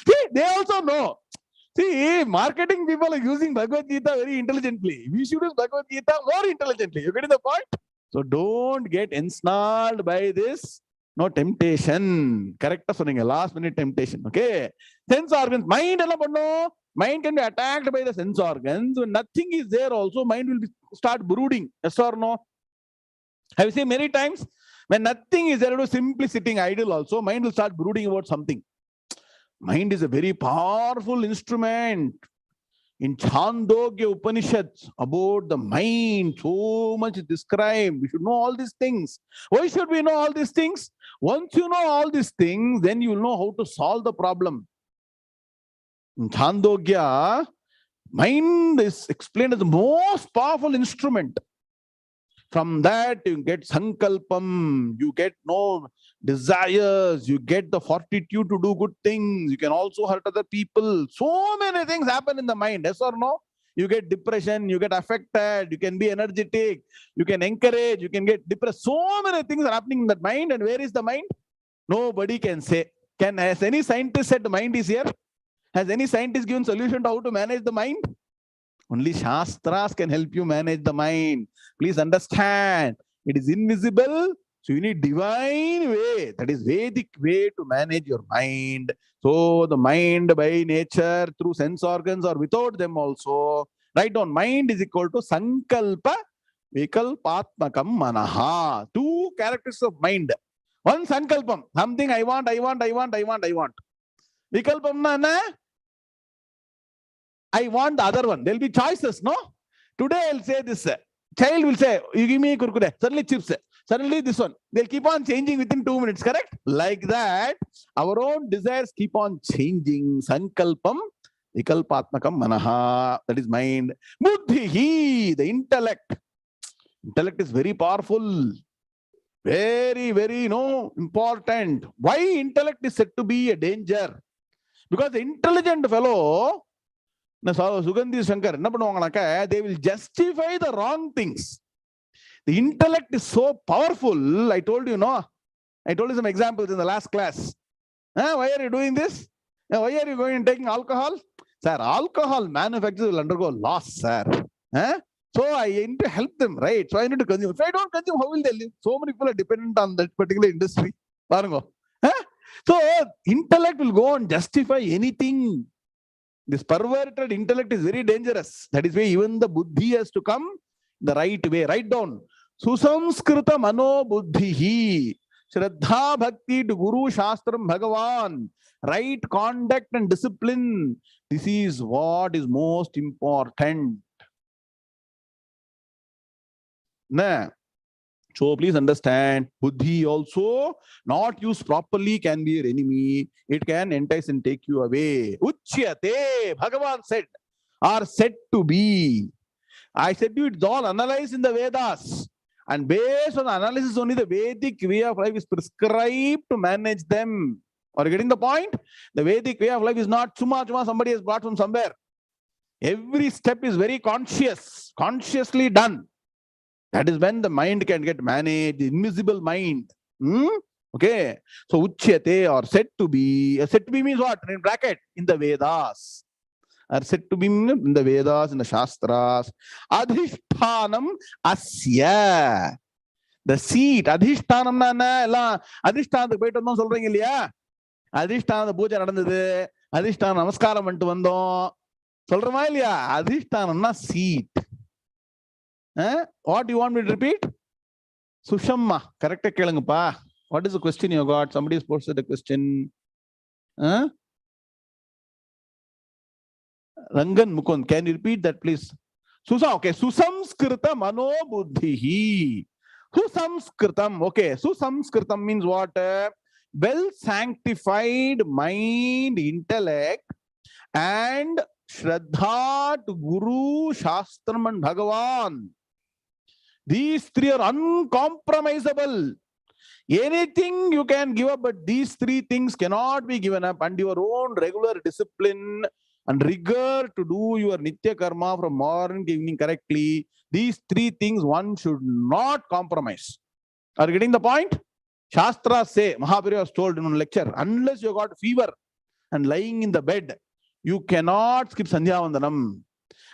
See, they also know. See, marketing people are using Bhagavad Gita very intelligently. We should use Bhagavad Gita more intelligently. You getting the point? So don't get ensnared by this. No temptation. Correct? Last minute temptation. Okay. Sense organs. Mind can be attacked by the sense organs. When nothing is there also, mind will start brooding. Yes or no? Have you seen many times? When nothing is there, simply sitting idle also, mind will start brooding about something. Mind is a very powerful instrument. In Chandogya Upanishads, about the mind, so much is described. We should know all these things. Why should we know all these things? Once you know all these things, then you will know how to solve the problem. In Chandogya, mind is explained as the most powerful instrument. From that, you get sankalpam, you get no desires, you get the fortitude to do good things. You can also hurt other people. So many things happen in the mind, yes or no? You get depression, you get affected, you can be energetic, you can encourage, you can get depressed. So many things are happening in that mind. And where is the mind? Nobody can say. Has any scientist said the mind is here? Has any scientist given solution to how to manage the mind? Only Shastras can help you manage the mind. Please understand, it is invisible. So you need divine way, that is Vedic way to manage your mind. So the mind by nature, through sense organs or without them also, write down, mind is equal to Sankalpa Vikalpatmakam Manaha. Two characteristics of mind. One Sankalpam, something I want. Vikalpam na, I want the other one. There will be choices, no? Today I'll say this. Child will say, you give me kurkure. Suddenly chips. Suddenly this one. They'll keep on changing within 2 minutes, correct? Like that, our own desires keep on changing. Sankalpam, vikalpatmakam manaha. That is mind. Buddhihi, the intellect. Intellect is very powerful. Very, very, important. Why intellect is said to be a danger? Because the intelligent fellow, Sugandhi Shankara, they will justify the wrong things. The intellect is so powerful. I told you, I told you some examples in the last class. Why are you doing this? Why are you going and taking alcohol? Sir, alcohol manufacturers will undergo loss, sir. So I need to help them, right? So I need to consume. If I don't consume, how will they live? So many people are dependent on that particular industry. So intellect will go and justify anything. This perverted intellect is very dangerous. That is why even the buddhi has to come the right way. Write down. Susamskrita mano buddhihi. Shraddha bhakti to Guru Shastram Bhagavan. Right conduct and discipline. This is what is most important. So please understand, buddhi also not used properly can be your enemy. It can entice and take you away. Uchyate, Bhagavan said, are said to be. I said to you, it's all analyzed in the Vedas. And based on the analysis, only the Vedic way of life is prescribed to manage them. Are you getting the point? The Vedic way of life is not chuma somebody has brought from somewhere. Every step is very consciously done. That is when the mind can get managed, the invisible mind. Okay. So uchyate or said to be means what? In bracket, in the Vedas. Are said to be in the Vedas, in the Shastras. Adhishthanam asya. The seat. Adhishthanam na ella. Adhishthanam போயிட்டு வந்தோம் சொல்றீங்க இல்லையா? அதிஷ்டான பூஜை நடந்தது. அதிஷ்டான நமஸ்காரம் பண்ணிட்டு வந்தோம். சொல்றமா இல்லையா? அதிஷ்டானம்னா seat. What do you want me to repeat? Sushamma. Correct கேளுங்கப்பா. What is the question you got? Somebody has posted a question. Rangan Mukund, can you repeat that, please? Okay. Susamskrita mano buddhihi. Susamskritam. Okay. Susamskritam means what? Well sanctified mind, intellect, and Shraddha to Guru, Shastram, and Bhagavan. These three are uncompromisable. Anything you can give up, but these three things cannot be given up. And your own regular discipline and rigor to do your Nitya Karma from morning to evening correctly. These three things one should not compromise. Are you getting the point? Shastras say, Mahaprabhu was told in a lecture, unless you got fever and lying in the bed, you cannot skip Sandhyavandhanam.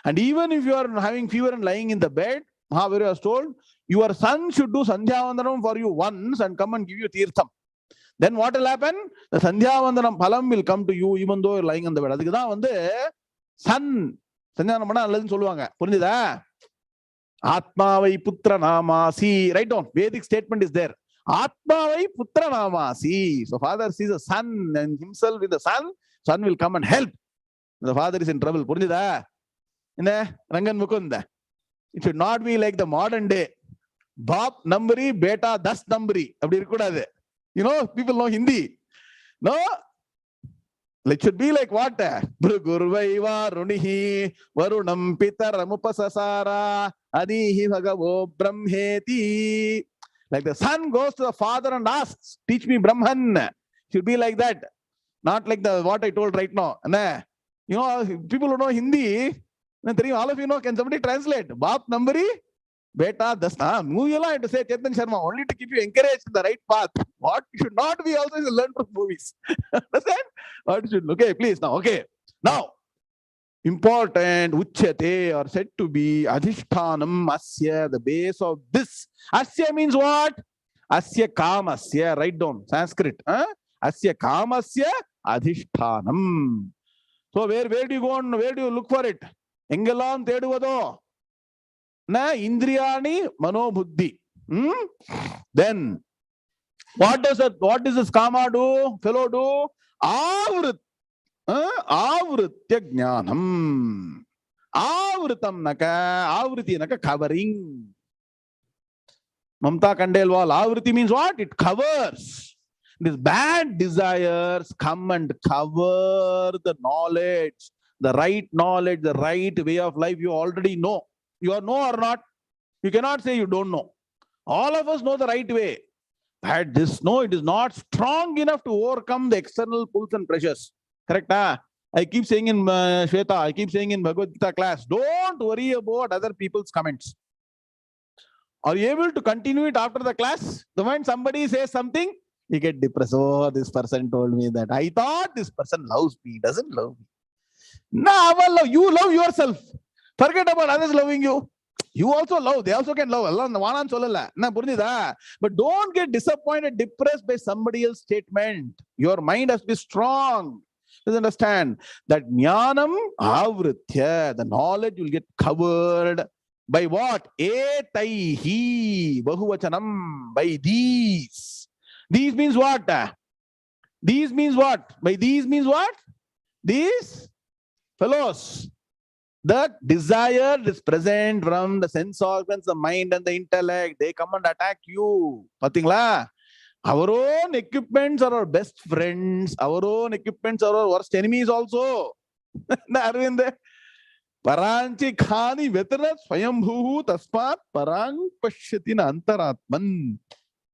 And even if you are having fever and lying in the bed, Mahaprabhu was told, your son should do Sandhyavandhanam for you once and come and give you Tirtham. Then what will happen? The Sandhyavandhanam phalam will come to you even though you are lying on the bed. அதுக்கு தான் வந்து Sun சந்தியாவந்தனம் பண்ணா நல்லதுன்னு சொல்லுவாங்க. புரிஞ்சுதா? ஆத்மாவை புத்திர நாமாசி. Write down. Vedic statement is there. ஆத்மாவை புத்திர நாமாசி. So father sees a son and himself with the son will come and help. The father is in trouble. புரிஞ்சுதா? என்ன ரங்கன் முகுந்த? It should not be like the modern day. Bap numberi, beta das numberi. அப்படி இருக்கக்கூடாது. You know, people know Hindi. No? It should be like what? Bhrugurvaiva runihi varunam pitaramupasasara adihi bhagavo brahmeti. Like the son goes to the father and asks, teach me Brahman. It should be like that. Not like the what I told right now. You know, people who know Hindi, all of you know, can somebody translate? Bap numberi? Beta, dasna. Movie I have to say Chetan Sharma only to keep you encouraged in the right path. What you should not be also is learn from movies. Understand? What should okay, please now. Okay. Now, important uchyate or said to be adhishthanam asya, the base of this. Asya means what? Asya kamasya. Write down Sanskrit. Asya kamasya adhishthanam. So where do you go on? Where do you look for it? Engelam teduvado. Na indriyani manobuddhi. Then what does this kama do? Fellow do? Avritya jnanam. Avritam naka. Avriti naka covering. Mamta Kandelwal. Avriti means what? It covers. These bad desires come and cover the knowledge, the right way of life you already know. You know or not? You cannot say you don't know. All of us know the right way. But this no, it is not strong enough to overcome the external pulls and pressures. Correct? I keep saying in Shweta, I keep saying in Bhagavad Gita class, don't worry about other people's comments. Are you able to continue it after the class? The moment somebody says something, you get depressed. Oh, this person told me that. I thought this person loves me. Doesn't love me. No, well, you love yourself. Forget about others loving you. You also love. They also can love. But don't get disappointed, depressed by somebody else's statement. Your mind has to be strong. Please understand that jnanam avritya, the knowledge will get covered by what? Etaihi, bahuvachanam, by these. These means what? These means what? By these means what? These fellows. The desire is present from the sense organs, the mind and the intellect. They come and attack you. Pathingla? Our own equipments are our best friends. Our own equipments are our worst enemies also. Arvind. Paranchi khani vetanat swayambhuhu tasmat parang pashyatina antaratman.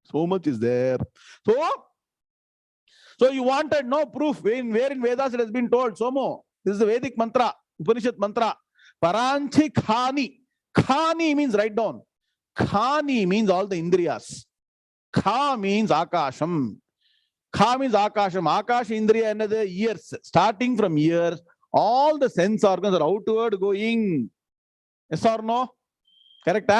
So much is there. So you wanted no proof. Where in Vedas it has been told, Somo. This is a Vedic mantra, Upanishad mantra. Paranchi khani. Khani means write down. Khani means all the indriyas. Kha means akasham. Kha means akasham. Akash indriya another ears. Starting from ears, all the sense organs are outward going. Yes or no? Correct?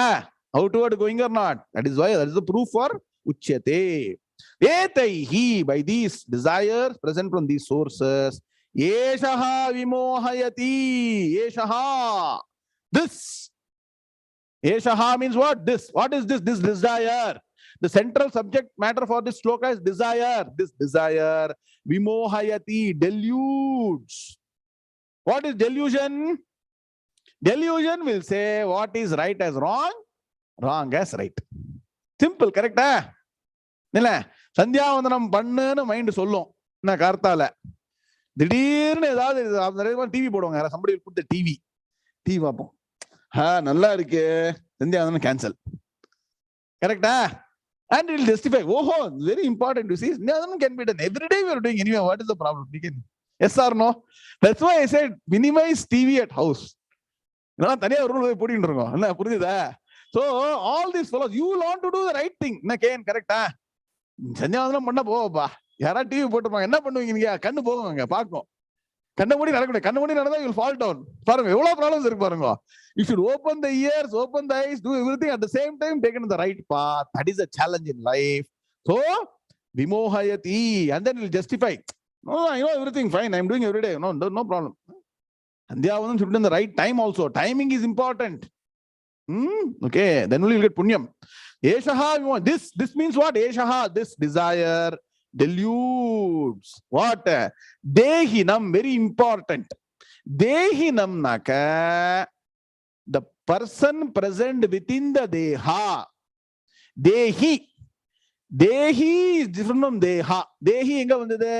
Outward going or not? That is why that is the proof for uchyate. Etaihi, by these desires present from these sources. Eshaha vimohayati. Eshaha. This. Eshaha means what? This. What is this? This desire. The central subject matter for this sloka is desire. This desire, vimohayati, deludes. What is delusion? Delusion will say what is right as wrong, wrong as right. Simple, correct? Sandhyavandhanam pannu mind sollum. Na karthala. திடீர்னு ஏதாவது TV போடுவாங்க. Somebody will put the TV. TV பார்ப்போம். நல்லா இருக்கு. சந்தியாவந்தனம் cancel. கரெக்டா? And it will justify. Oh, very important to see. Sandhyavandhanam can be done. Every day we are doing anyway. What is the problem? Yes or no? That's why I said minimize TV at house. தனியா rule போய் போட்டிட்டு இருக்கோம். என்ன புரிஞ்சுதா? So all these fellows, you want to do the right thing. என்ன can கரெக்டா? சந்தியாவந்தனம் பண்ண போவப்பா. யாரா டிவி போட்டுப்பாங்க. என்ன பண்ணுவீங்க நீங்க? கண்ணு போகுங்க பாக்கும். கண்ண மூடி நடக்கணும். கண்ண மூடி நடந்தா you will fall down. பாருங்க எவ்வளவு ப்ராப்ளம்ஸ் இருக்கு பாருங்க. You should open the ears, open the eyes, do everything at the same time, taken the right path. That is a challenge in life. So vimohayati, and then you will justify. No, I know everything fine. I am doing every day. No problem. Sandhyavandhanam should be in the right time also. Timing is important. Okay, then only you will get punyam. Eshaha, this means what? Eshaha, this desire deludes. What? Dehinam, very important. Dehinam naka, the person present within the deha. Dehi. Dehi is different from deha. Dehi enga vandhude?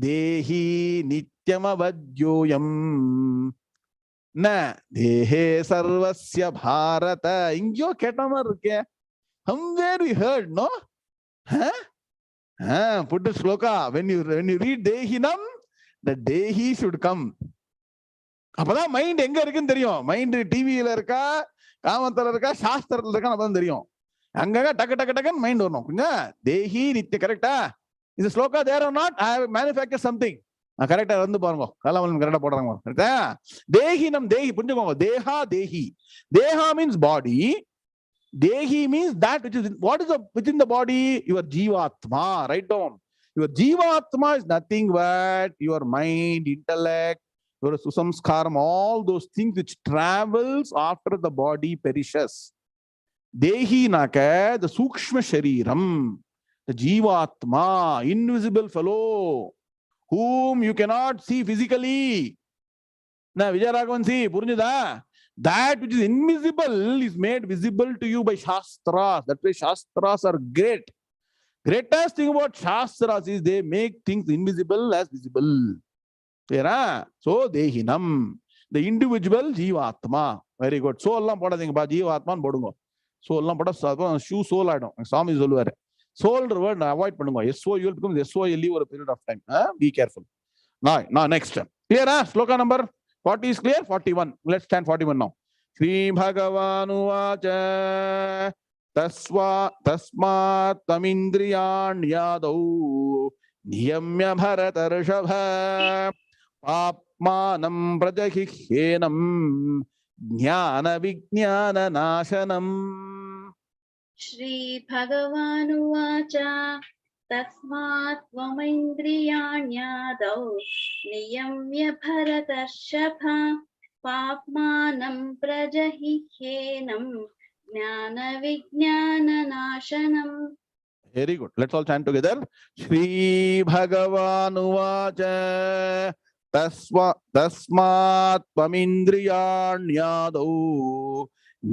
Dehi nityamavadyoyam. Na dehe sarvasya bharata. Ingyo ketamar irukke. Somewhere we heard, no? Put the sloka. When you read Dehinam, the Dehi should come. அப்பதான் mind எங்க இருக்குன்னு தெரியும். Mind டிவியில இருக்கா, காமத்துல இருக்கா, சாஸ்திரத்துல இருக்கா, அப்பதான் தெரியும். அங்கங்க டக்கு டக்கு டக்குன்னு மைண்ட் வரணும். தேஹி நித்திய. கரெக்டா? இந்த ஸ்லோகா there are not. I have manufacture something. கரெக்டா வந்து பாருங்க. கலாமலம் கரெக்டா போடுறாங்க. கரெக்டா? தேஹினம், தேஹி புரிஞ்சுக்கோங்க. தேஹா தேஹி. தேஹா means body. Dehi means that which is what is within the body? Your jivatma. Write down. Your jivatma is nothing but your mind, intellect, your susamskaram, all those things which travels after the body perishes. Dehi naka, the sukshma shariram, the jivatma, invisible fellow, whom you cannot see physically. Na Vijayaraghvan, see, purinjada? That which is invisible is made visible to you by Shastras. That's why Shastras are great. Greatest thing about Shastras is they make things invisible as visible. Clear? So, Dehinam, the individual Jivatma. Very good. So, Allah podadinga ba Jivatman bodungo. So, Allah poda shoe soul adum. Swami solluvaru. Soul word avoid பண்ணுங்க. SO you will become SOL over a period of time. Be careful. Now next. Clear? Sloka number 40 is clear? 41. Let's stand 41 now. Sri Bhagavan uvacha tasmat tamindriyan yadau niyamya bharatarshabha papmanam prajahihyenam jnana vijnana nashanam. Shri Bhagavan uvacha tasmat tvamindriyanyadau niyamya bharatarshapha papmanam prajahihyenam jnana vijnana nashanam. Very good. Let's all chant together. Shri Bhagavan uvacha tasmat tvamindriyanyadau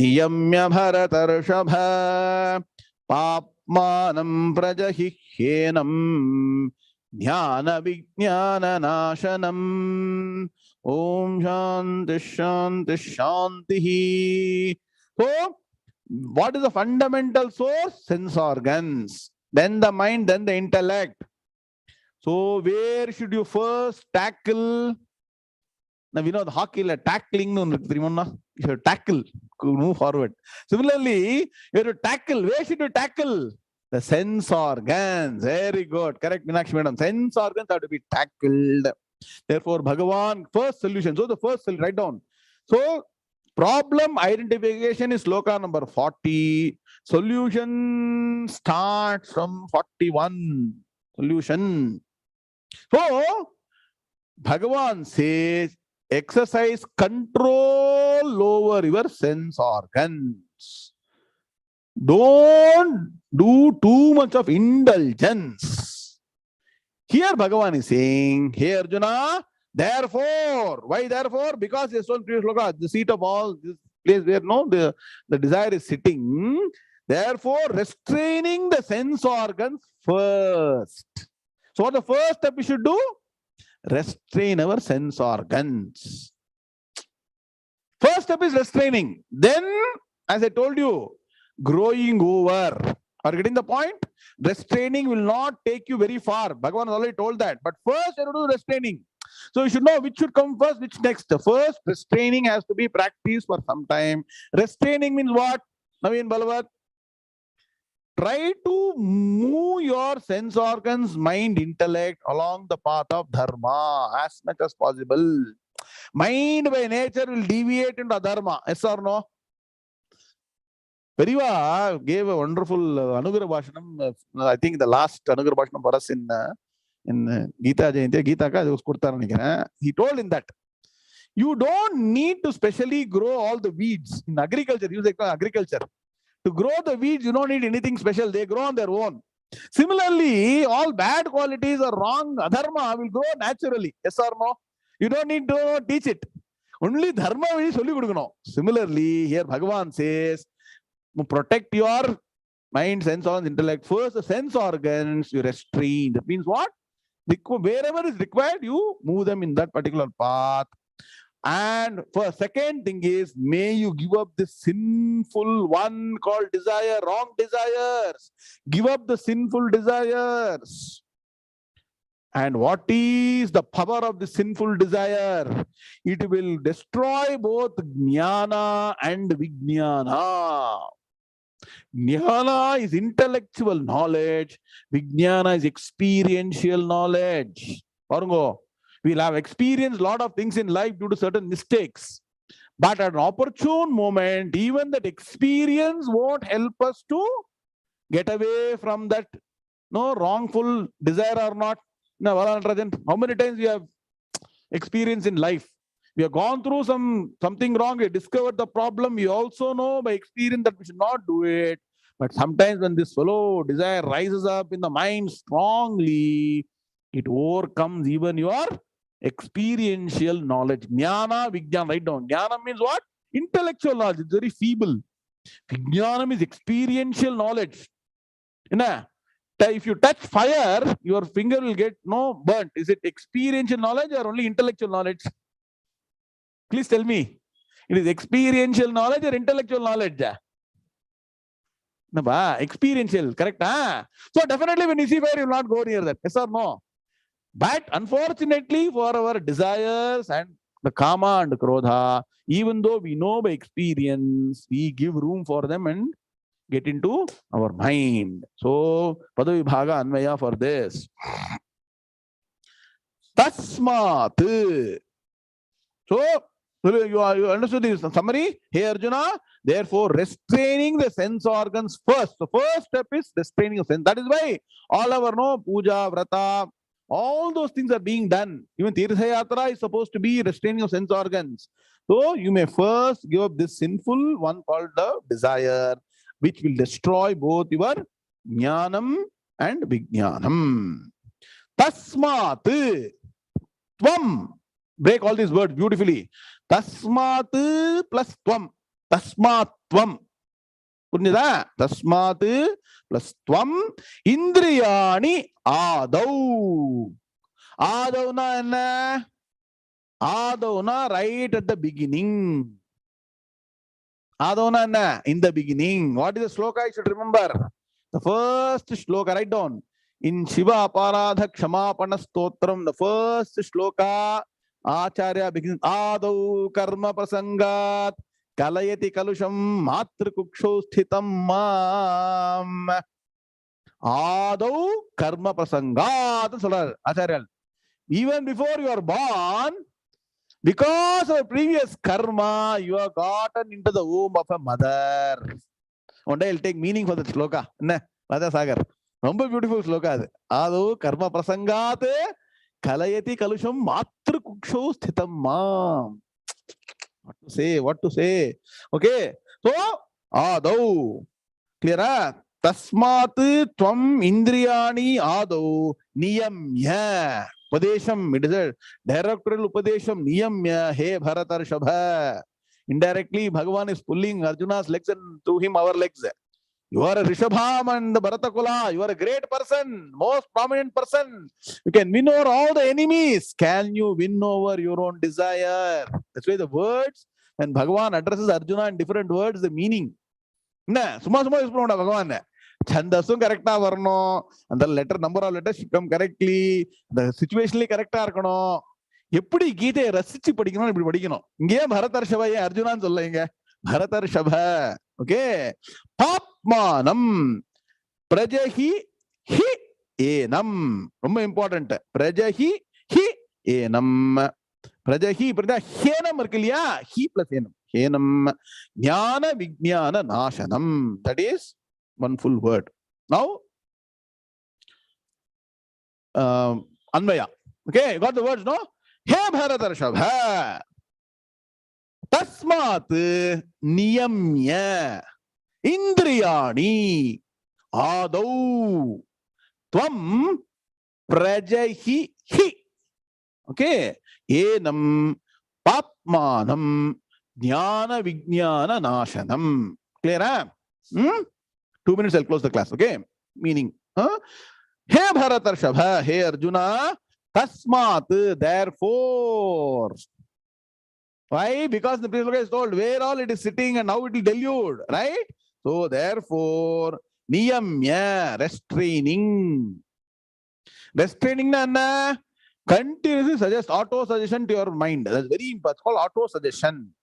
niyamya bharatarshapha papmanam prajahihyenam jnana vijnana nashanam. Om shanti shanti shanti. So, what is the fundamental source? Sense organs. Then the mind, then the intellect. So, where should you first tackle? Now we know the hockey tackling. You should tackle, move forward. Similarly, you have to tackle. Where should you tackle? The sense organs. Very good. Correct, Meenakshi madam. Sense organs have to be tackled. Therefore, Bhagavan, first solution. So the first, write down. So problem identification is sloka number 40. Solution starts from 41. Solution. So Bhagavan says, exercise control over your sense organs. Don't do too much of indulgence. Here Bhagavan is saying, hey Arjuna, therefore, why therefore? Because he has told previous sloka, the seat of all, this place where the desire is sitting, therefore restraining the sense organs first. So what the first step we should do? Restrain our sense organs. First step is restraining. Then, as I told you, growing over. Are you getting the point? Restraining will not take you very far. Bhagavan has already told that. But first, you have to do restraining. So you should know which should come first, which next. The first restraining has to be practiced for some time. Restraining means what? Naveen Balavat? Try to move your sense organs, mind, intellect along the path of dharma as much as possible. Mind by nature will deviate into adharma. Yes or no? Periva gave a wonderful Anugrah Bhashanam. I think the last Anugrah Bhashanam for us in Gita Jayanti, Gita ka Kurta. He told in that, you don't need to specially grow all the weeds. In agriculture, use agriculture. To grow the weeds, you don't need anything special. They grow on their own. Similarly, all bad qualities or wrong adharma will grow naturally. Yes or no? You don't need to teach it. Only dharma will solli. Similarly, here Bhagavan says, protect your mind, sense organs, intellect. First, the sense organs, you restrain. That means what? Wherever is required, you move them in that particular path. And for second thing is, may you give up the sinful one called desire, wrong desires. Give up the sinful desires. And what is the power of the sinful desire? It will destroy both jnana and vijnana. Jnana is intellectual knowledge. Vijnana is experiential knowledge. Parungo. We'll have experienced a lot of things in life due to certain mistakes. But at an opportune moment, even that experience won't help us to get away from that wrongful desire or not. How many times we have experienced in life? We have gone through something wrong, we discovered the problem. We also know by experience that we should not do it. But sometimes when this fellow desire rises up in the mind strongly, it overcomes even your experiential knowledge. Jnana, Vijnana, write down. Jnana means what? Intellectual knowledge. It's very feeble. Vijnana is experiential knowledge. If you touch fire, your finger will get burnt. Is it experiential knowledge or only intellectual knowledge? Please tell me. It is experiential knowledge or intellectual knowledge? Experiential, correct? So definitely when you see fire, you will not go near that. Yes or no? But unfortunately for our desires and the kama and the krodha, even though we know by experience, we give room for them and get into our mind. So, Padavibhaga Anvaya for this. Tasmat. So, you understood this summary? Hey Arjuna, therefore restraining the sense organs first. The first step is restraining the sense. That is why all our puja, vrata, all those things are being done. Even Tirtha Yatra is supposed to be restraining of sense organs. So you may first give up this sinful one called the desire, which will destroy both your jnanam and vijnanam. Tasmat tvam. Break all these words beautifully. Tasmat plus tvam. Tasmat tvam. Tasmat plus tvam indriyani adau. Adau na enna? Adau na right at the beginning. Adau na enna? In the beginning. What is the sloka? You should remember. The first sloka, write down. In Shiva Aparadha Kshamapana Stotram, the first sloka, Acharya begins, Adau karma prasangat kalayati kalusham matrukukshu sthitam mam. Adau karma prasangat சொல்றார் ஆச்சாரியால். Even before you are born, because of previous karma, you have gotten into the womb of a mother. One day I'll take meaning for the sloka. Radha Sagar. ரொம்ப beautiful sloka அது. Adu karma prasangat kalayati kalusham matrukukshu sthitam mam. What to say? Okay. So, Adau. Clear? Tasmat tvam indriyani Adau niyamya. Upadesham. It is a directorial Upadesham. Niyamya. Hey Bharatarshava. Indirectly, Bhagavan is pulling Arjuna's legs and through him our legs. You are a Rishabham and the Bharatakula. You are a great person, most prominent person. You can win over all the enemies. Can you win over your own desire? That's why the words, when Bhagavan addresses Arjuna in different words, the meaning. Suma use பண்ணோம்டா Bhagavan. Chandasum correcta வரணும். அந்த letter, number of letters should come correctly. The situationally correcta இருக்கணும். எப்படி கீதையை ரசிச்சு படிக்கணும் இப்படி படிக்கணும். இங்கே பரதர்ஷபா ஏன் அர்ஜுனான்னு சொல்ல இங்க பரதர்ஷபா. ஓகே. பாப்மானம் பிரஜஹி ஹி ஏனம். ரொம்ப இம்பார்ட்டன்ட். பிரஜஹி ஹி ஏனம். பிரஜஹி பிரஜா ஹேனம் இருக்கு இல்லையா? ஹி பிளஸ் ஏனம். ஹேனம் ஞான விஞ்ஞான நாசனம். That is one full word. Now Anvaya. Okay, you got the words, no? He Bharatarshava. Tasmat niyamya indriyani adau tvam prajahi hi. Okay. Enam papmanam jnana vijnana nashanam. Clear, huh? 2 minutes, I'll close the class. Okay. Meaning, He Bharatarshava, He Arjuna, Tasmat, therefore. Why? Because the previous is told where all it is sitting and how it will delude, right? So therefore, niyamya, restraining. Restraining na continuously suggest auto suggestion to your mind. That's very important. It's called auto suggestion.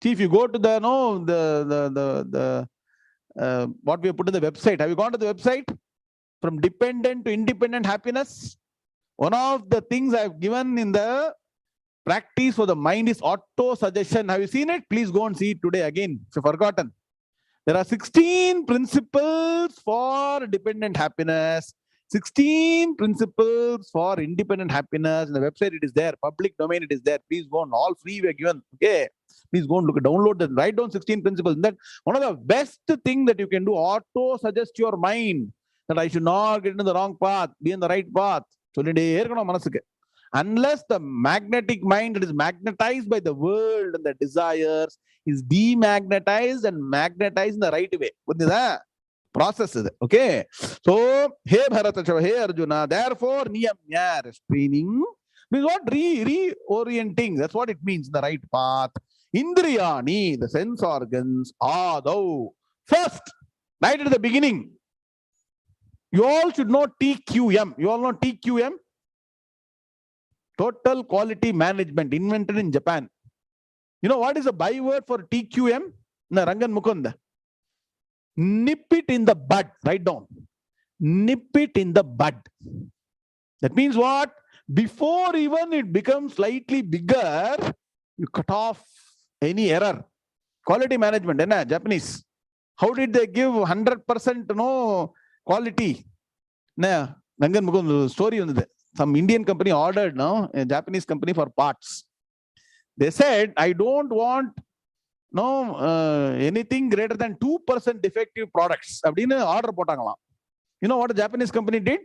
See, if you go to the what we have put in the website. Have you gone to the website? From dependent to independent happiness. One of the things I have given in the practice for the mind is auto suggestion. Have you seen it? Please go and see it today again if you've forgotten. There are 16 principles for dependent happiness, 16 principles for independent happiness. In the website it is there, public domain it is there. Please go on, all free we are given. Okay, please go and look, download them, write down 16 principles. And that one of the best thing that you can do, auto suggest your mind that I should not get into the wrong path, be in the right path. Unless the magnetic mind that is magnetized by the world and the desires is demagnetized and magnetized in the right way. Process is it. Okay. So, He Bharatashava, He Arjuna, therefore, niyamya, restraining, means what? Reorienting. That's what it means, the right path. Indriyani, the sense organs, adau. First, right at the beginning, you all should know TQM. You all know TQM? Total Quality Management, invented in Japan. You know what is a byword for TQM? Rangan Mukunda. Nip it in the bud. Write down. Nip it in the bud. That means what? Before even it becomes slightly bigger, you cut off any error. Quality management, Japanese. How did they give 100% no quality? Rangan Mukunda story on that. Some Indian company ordered now a Japanese company for parts. They said, I don't want anything greater than 2% defective products. You know what a Japanese company did?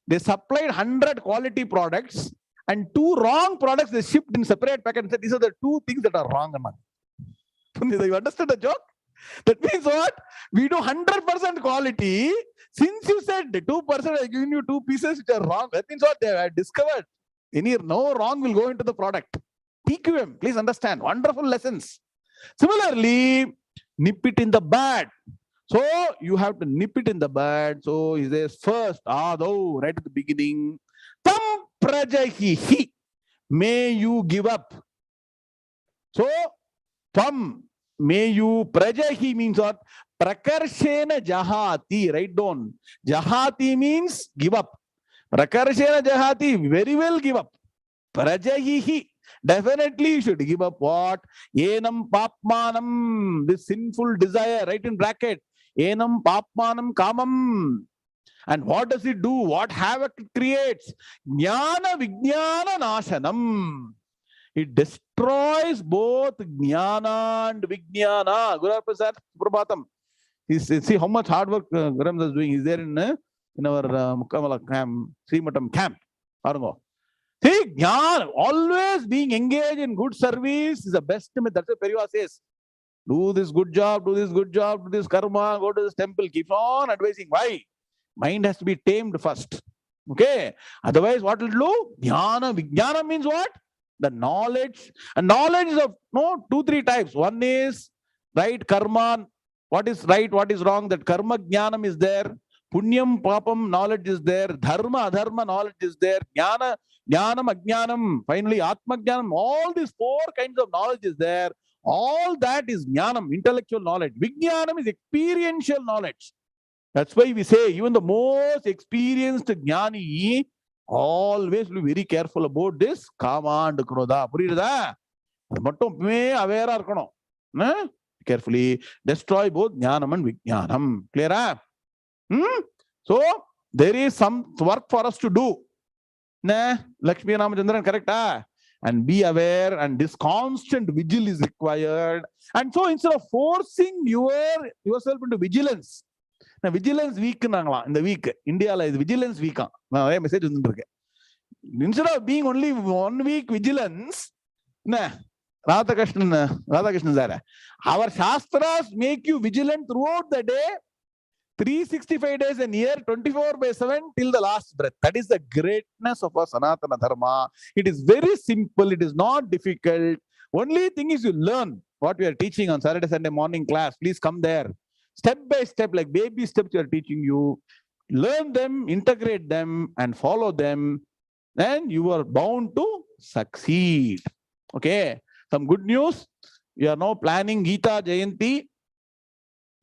They supplied 100 quality products and 2 wrong products they shipped in separate packets and said, these are the 2 things that are wrong. You understand the joke? That means what? We do 100% quality. Since you said 2%, I giving you 2 pieces which are wrong. That means what? They have discovered. No wrong will go into the product. TQM, please understand. Wonderful lessons. Similarly, nip it in the bud. So you have to nip it in the bud. So he says first, adau, right at the beginning. Tam prajahi. may you give up. So, tvam, may you, prajahi means what? Prakarshena jahati, write down. Jahati means give up. Prakarshena jahati, very well give up. Prajahihi, definitely you should give up what? Enam papmanam, this sinful desire, right in bracket. Enam papmanam kamam. And what does it do? What havoc it creates? Jnana vijnana nashanam. It destroys both jnana and vijnana. Guru Prasad, Prabhatam. See how much hard work Garam is doing. He's there in our Mukamala camp, Srimatam camp. Arungo. See, jnana, always being engaged in good service is the best. That's what Periva says. Do this good job, do this good job, do this karma, go to this temple. Keep on advising. Why? Mind has to be tamed first. Okay? Otherwise, what will do? Jnana. Vijnana means what? The knowledge. And knowledge is of 2-3 types. One is right karma. What is right, what is wrong? That karma jnanam is there. Punyam, papam, knowledge is there. Dharma, adharma, knowledge is there. Jnana, jnanam, ajnanam. Finally, atma jnanam. All these 4 kinds of knowledge is there. All that is jnanam, intellectual knowledge. Vijnanam is experiential knowledge. That's why we say even the most experienced jnani always will be very careful about this kama and krodha. Puriyudha? Aware carefully destroy both jnanam and vijnanam. Clear? So there is some work for us to do. Lakshmi Ramachandran, correct? And be aware, and this constant vigil is required. And so instead of forcing yourself into vigilance, now vigilance week in the week, India is vigilance week. Message instead of being only 1 week vigilance, Radhakrishnan, our Shastras make you vigilant throughout the day, 365 days a year, 24/7 till the last breath. That is the greatness of our Sanatana Dharma. It is very simple. It is not difficult. Only thing is you learn what we are teaching on Saturday, Sunday morning class. Please come there. Step by step, like baby steps we are teaching you. Learn them, integrate them, and follow them. Then you are bound to succeed. Okay. Some good news. We are now planning Gita Jayanti.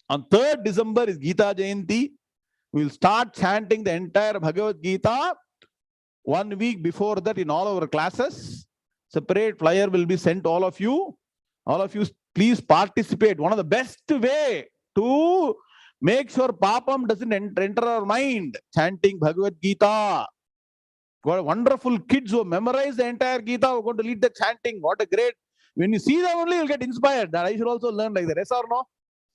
On 3rd December is Gita Jayanti. We will start chanting the entire Bhagavad Gita 1 week before that in all our classes. Separate flyer will be sent to all of you. All of you, please participate. One of the best way to make sure papam doesn't enter our mind, chanting Bhagavad Gita. Got wonderful kids who memorize the entire Gita, who are going to lead the chanting. What a great, when you see them only, you'll get inspired that I should also learn like that. Yes or no?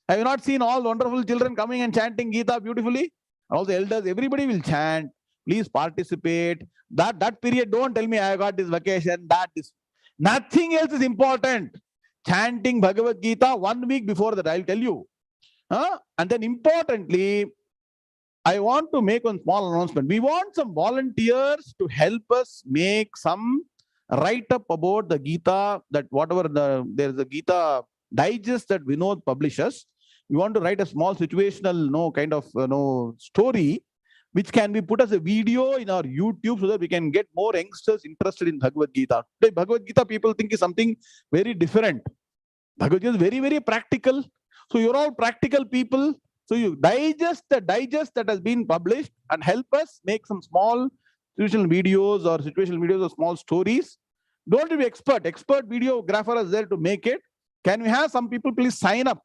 Have you not seen all wonderful children coming and chanting Gita beautifully? All the elders, everybody will chant. Please participate. That period, don't tell me I got this vacation, that is. Nothing else is important. Chanting Bhagavad Gita 1 week before that, I'll tell you. And then importantly, I want to make one small announcement. We want some volunteers to help us make some write-up about the Gita, that whatever there's a Gita digest that Vinod publishes. We want to write a small situational kind of story which can be put as a video in our YouTube so that we can get more youngsters interested in Bhagavad Gita. Today, Bhagavad Gita people think is something very different. Bhagavad Gita is very, very practical. So you're all practical people. So you digest the digest that has been published and help us make some small situational videos or small stories. Don't be expert. Expert videographer is there to make it. Can we have some people please sign up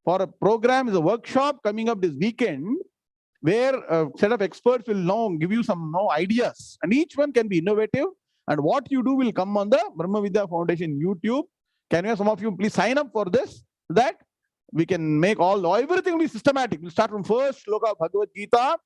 for a program? Is a workshop coming up this weekend where a set of experts will now give you some ideas, and each one can be innovative, and what you do will come on the Brahmavidya Foundation YouTube. Can we have some of you please sign up for this, so that we can make everything will be systematic. We'll start from first sloka of Bhagavad Gita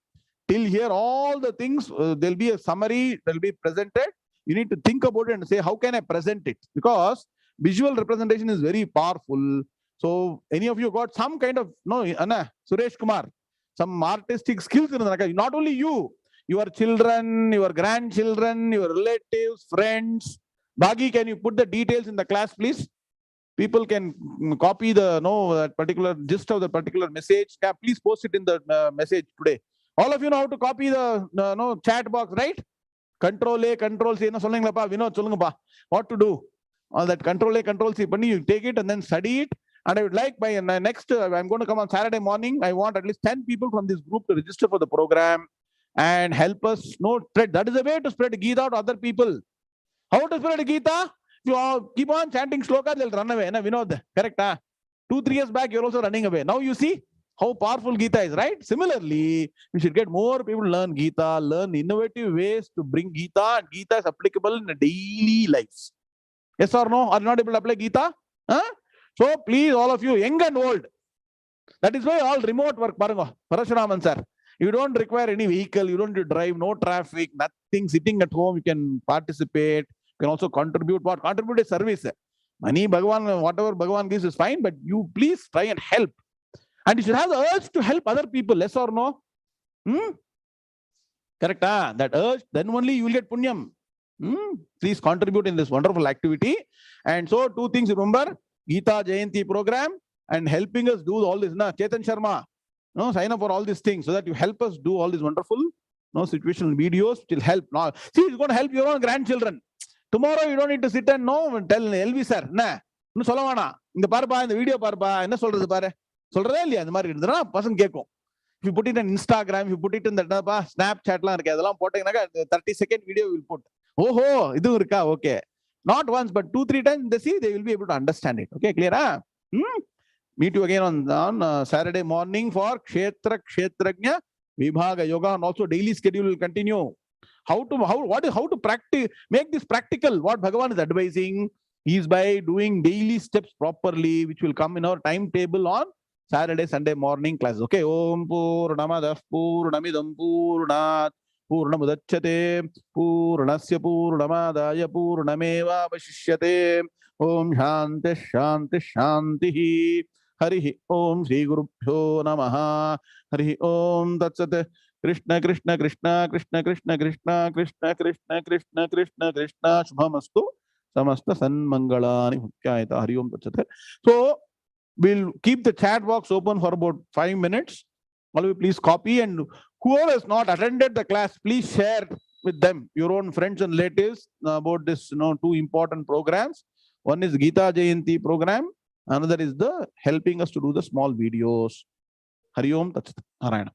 till here, all the things. There'll be a summary that will be presented. You need to think about it and say, how can I present it? Because visual representation is very powerful. So any of you got some kind of, Suresh Kumar, some artistic skills, not only you, your children, your grandchildren, your relatives, friends. Bhagi, can you put the details in the class, please? People can copy the that particular gist of the particular message. Please post it in the message today. All of you know how to copy the chat box, right? Control A, Control C. Vinod, what to do? All that Control A, Control C. You take it and then study it. And I would like by next, I'm going to come on Saturday morning. I want at least 10 people from this group to register for the program and help us spread. That is the way to spread Gita to other people. How to spread Gita? If you keep on chanting shlokas, they'll run away. Vinod, correct? 2-3 years back, you're also running away. Now you see how powerful Gita is, right? Similarly, we should get more people to learn Gita, learn innovative ways to bring Gita. And Gita is applicable in a daily life. Yes or no? Are you not able to apply Gita? So please, all of you, young and old. That is why all remote work, Parashuraman sir. You don't require any vehicle, you don't need to drive, no traffic, nothing, sitting at home, you can participate, you can also contribute. What? Contribute is service. Money, Bhagavan, whatever Bhagavan gives is fine, but you please try and help. And you should have the urge to help other people, yes or no? Correct? That urge, then only you will get punyam. Please contribute in this wonderful activity. And so, 2 things remember, Gita Jayanti program and helping us do all this. Chetan Sharma, sign up for all these things so that you help us do all these wonderful situational videos which will help. Now, see, it's going to help your own grandchildren. Tomorrow you don't need to sit and tell LV sir, in the video if you put it in Instagram, if you put it in the Snapchat, 30-second video you will put. Oh, okay. Not once, but 2-3 times they will be able to understand it. Okay, clear? Meet you again on Saturday morning for Kshetrajna Vibhaga Yoga, and also daily schedule will continue. How to practice, make this practical. What Bhagavan is advising is by doing daily steps properly, which will come in our timetable on Saturday, Sunday morning classes. Okay. Om Purnamadah Purnamidam Purnat Purnamudachyate Purnasya Purnamadaya Purnameva Vashishyate. Om Shanti Shanti Shanti. Hari Om Sri Gurubhyo Namaha. Hari Om Tatsat. Krishna Krishna Krishna Krishna Krishna Krishna Krishna Krishna Krishna Krishna Krishna Shubhamastu Samasta Sanmangalani Bhaktyayata. Hari Om Tatsat. So we'll keep the chat box open for about 5 minutes. All of you please copy, and whoever has not attended the class, please share with them, your own friends and relatives, about this 2 important programs. One is Gita Jayanti program, another is the helping us to do the small videos. Hari Om Tat Sat. Narayana.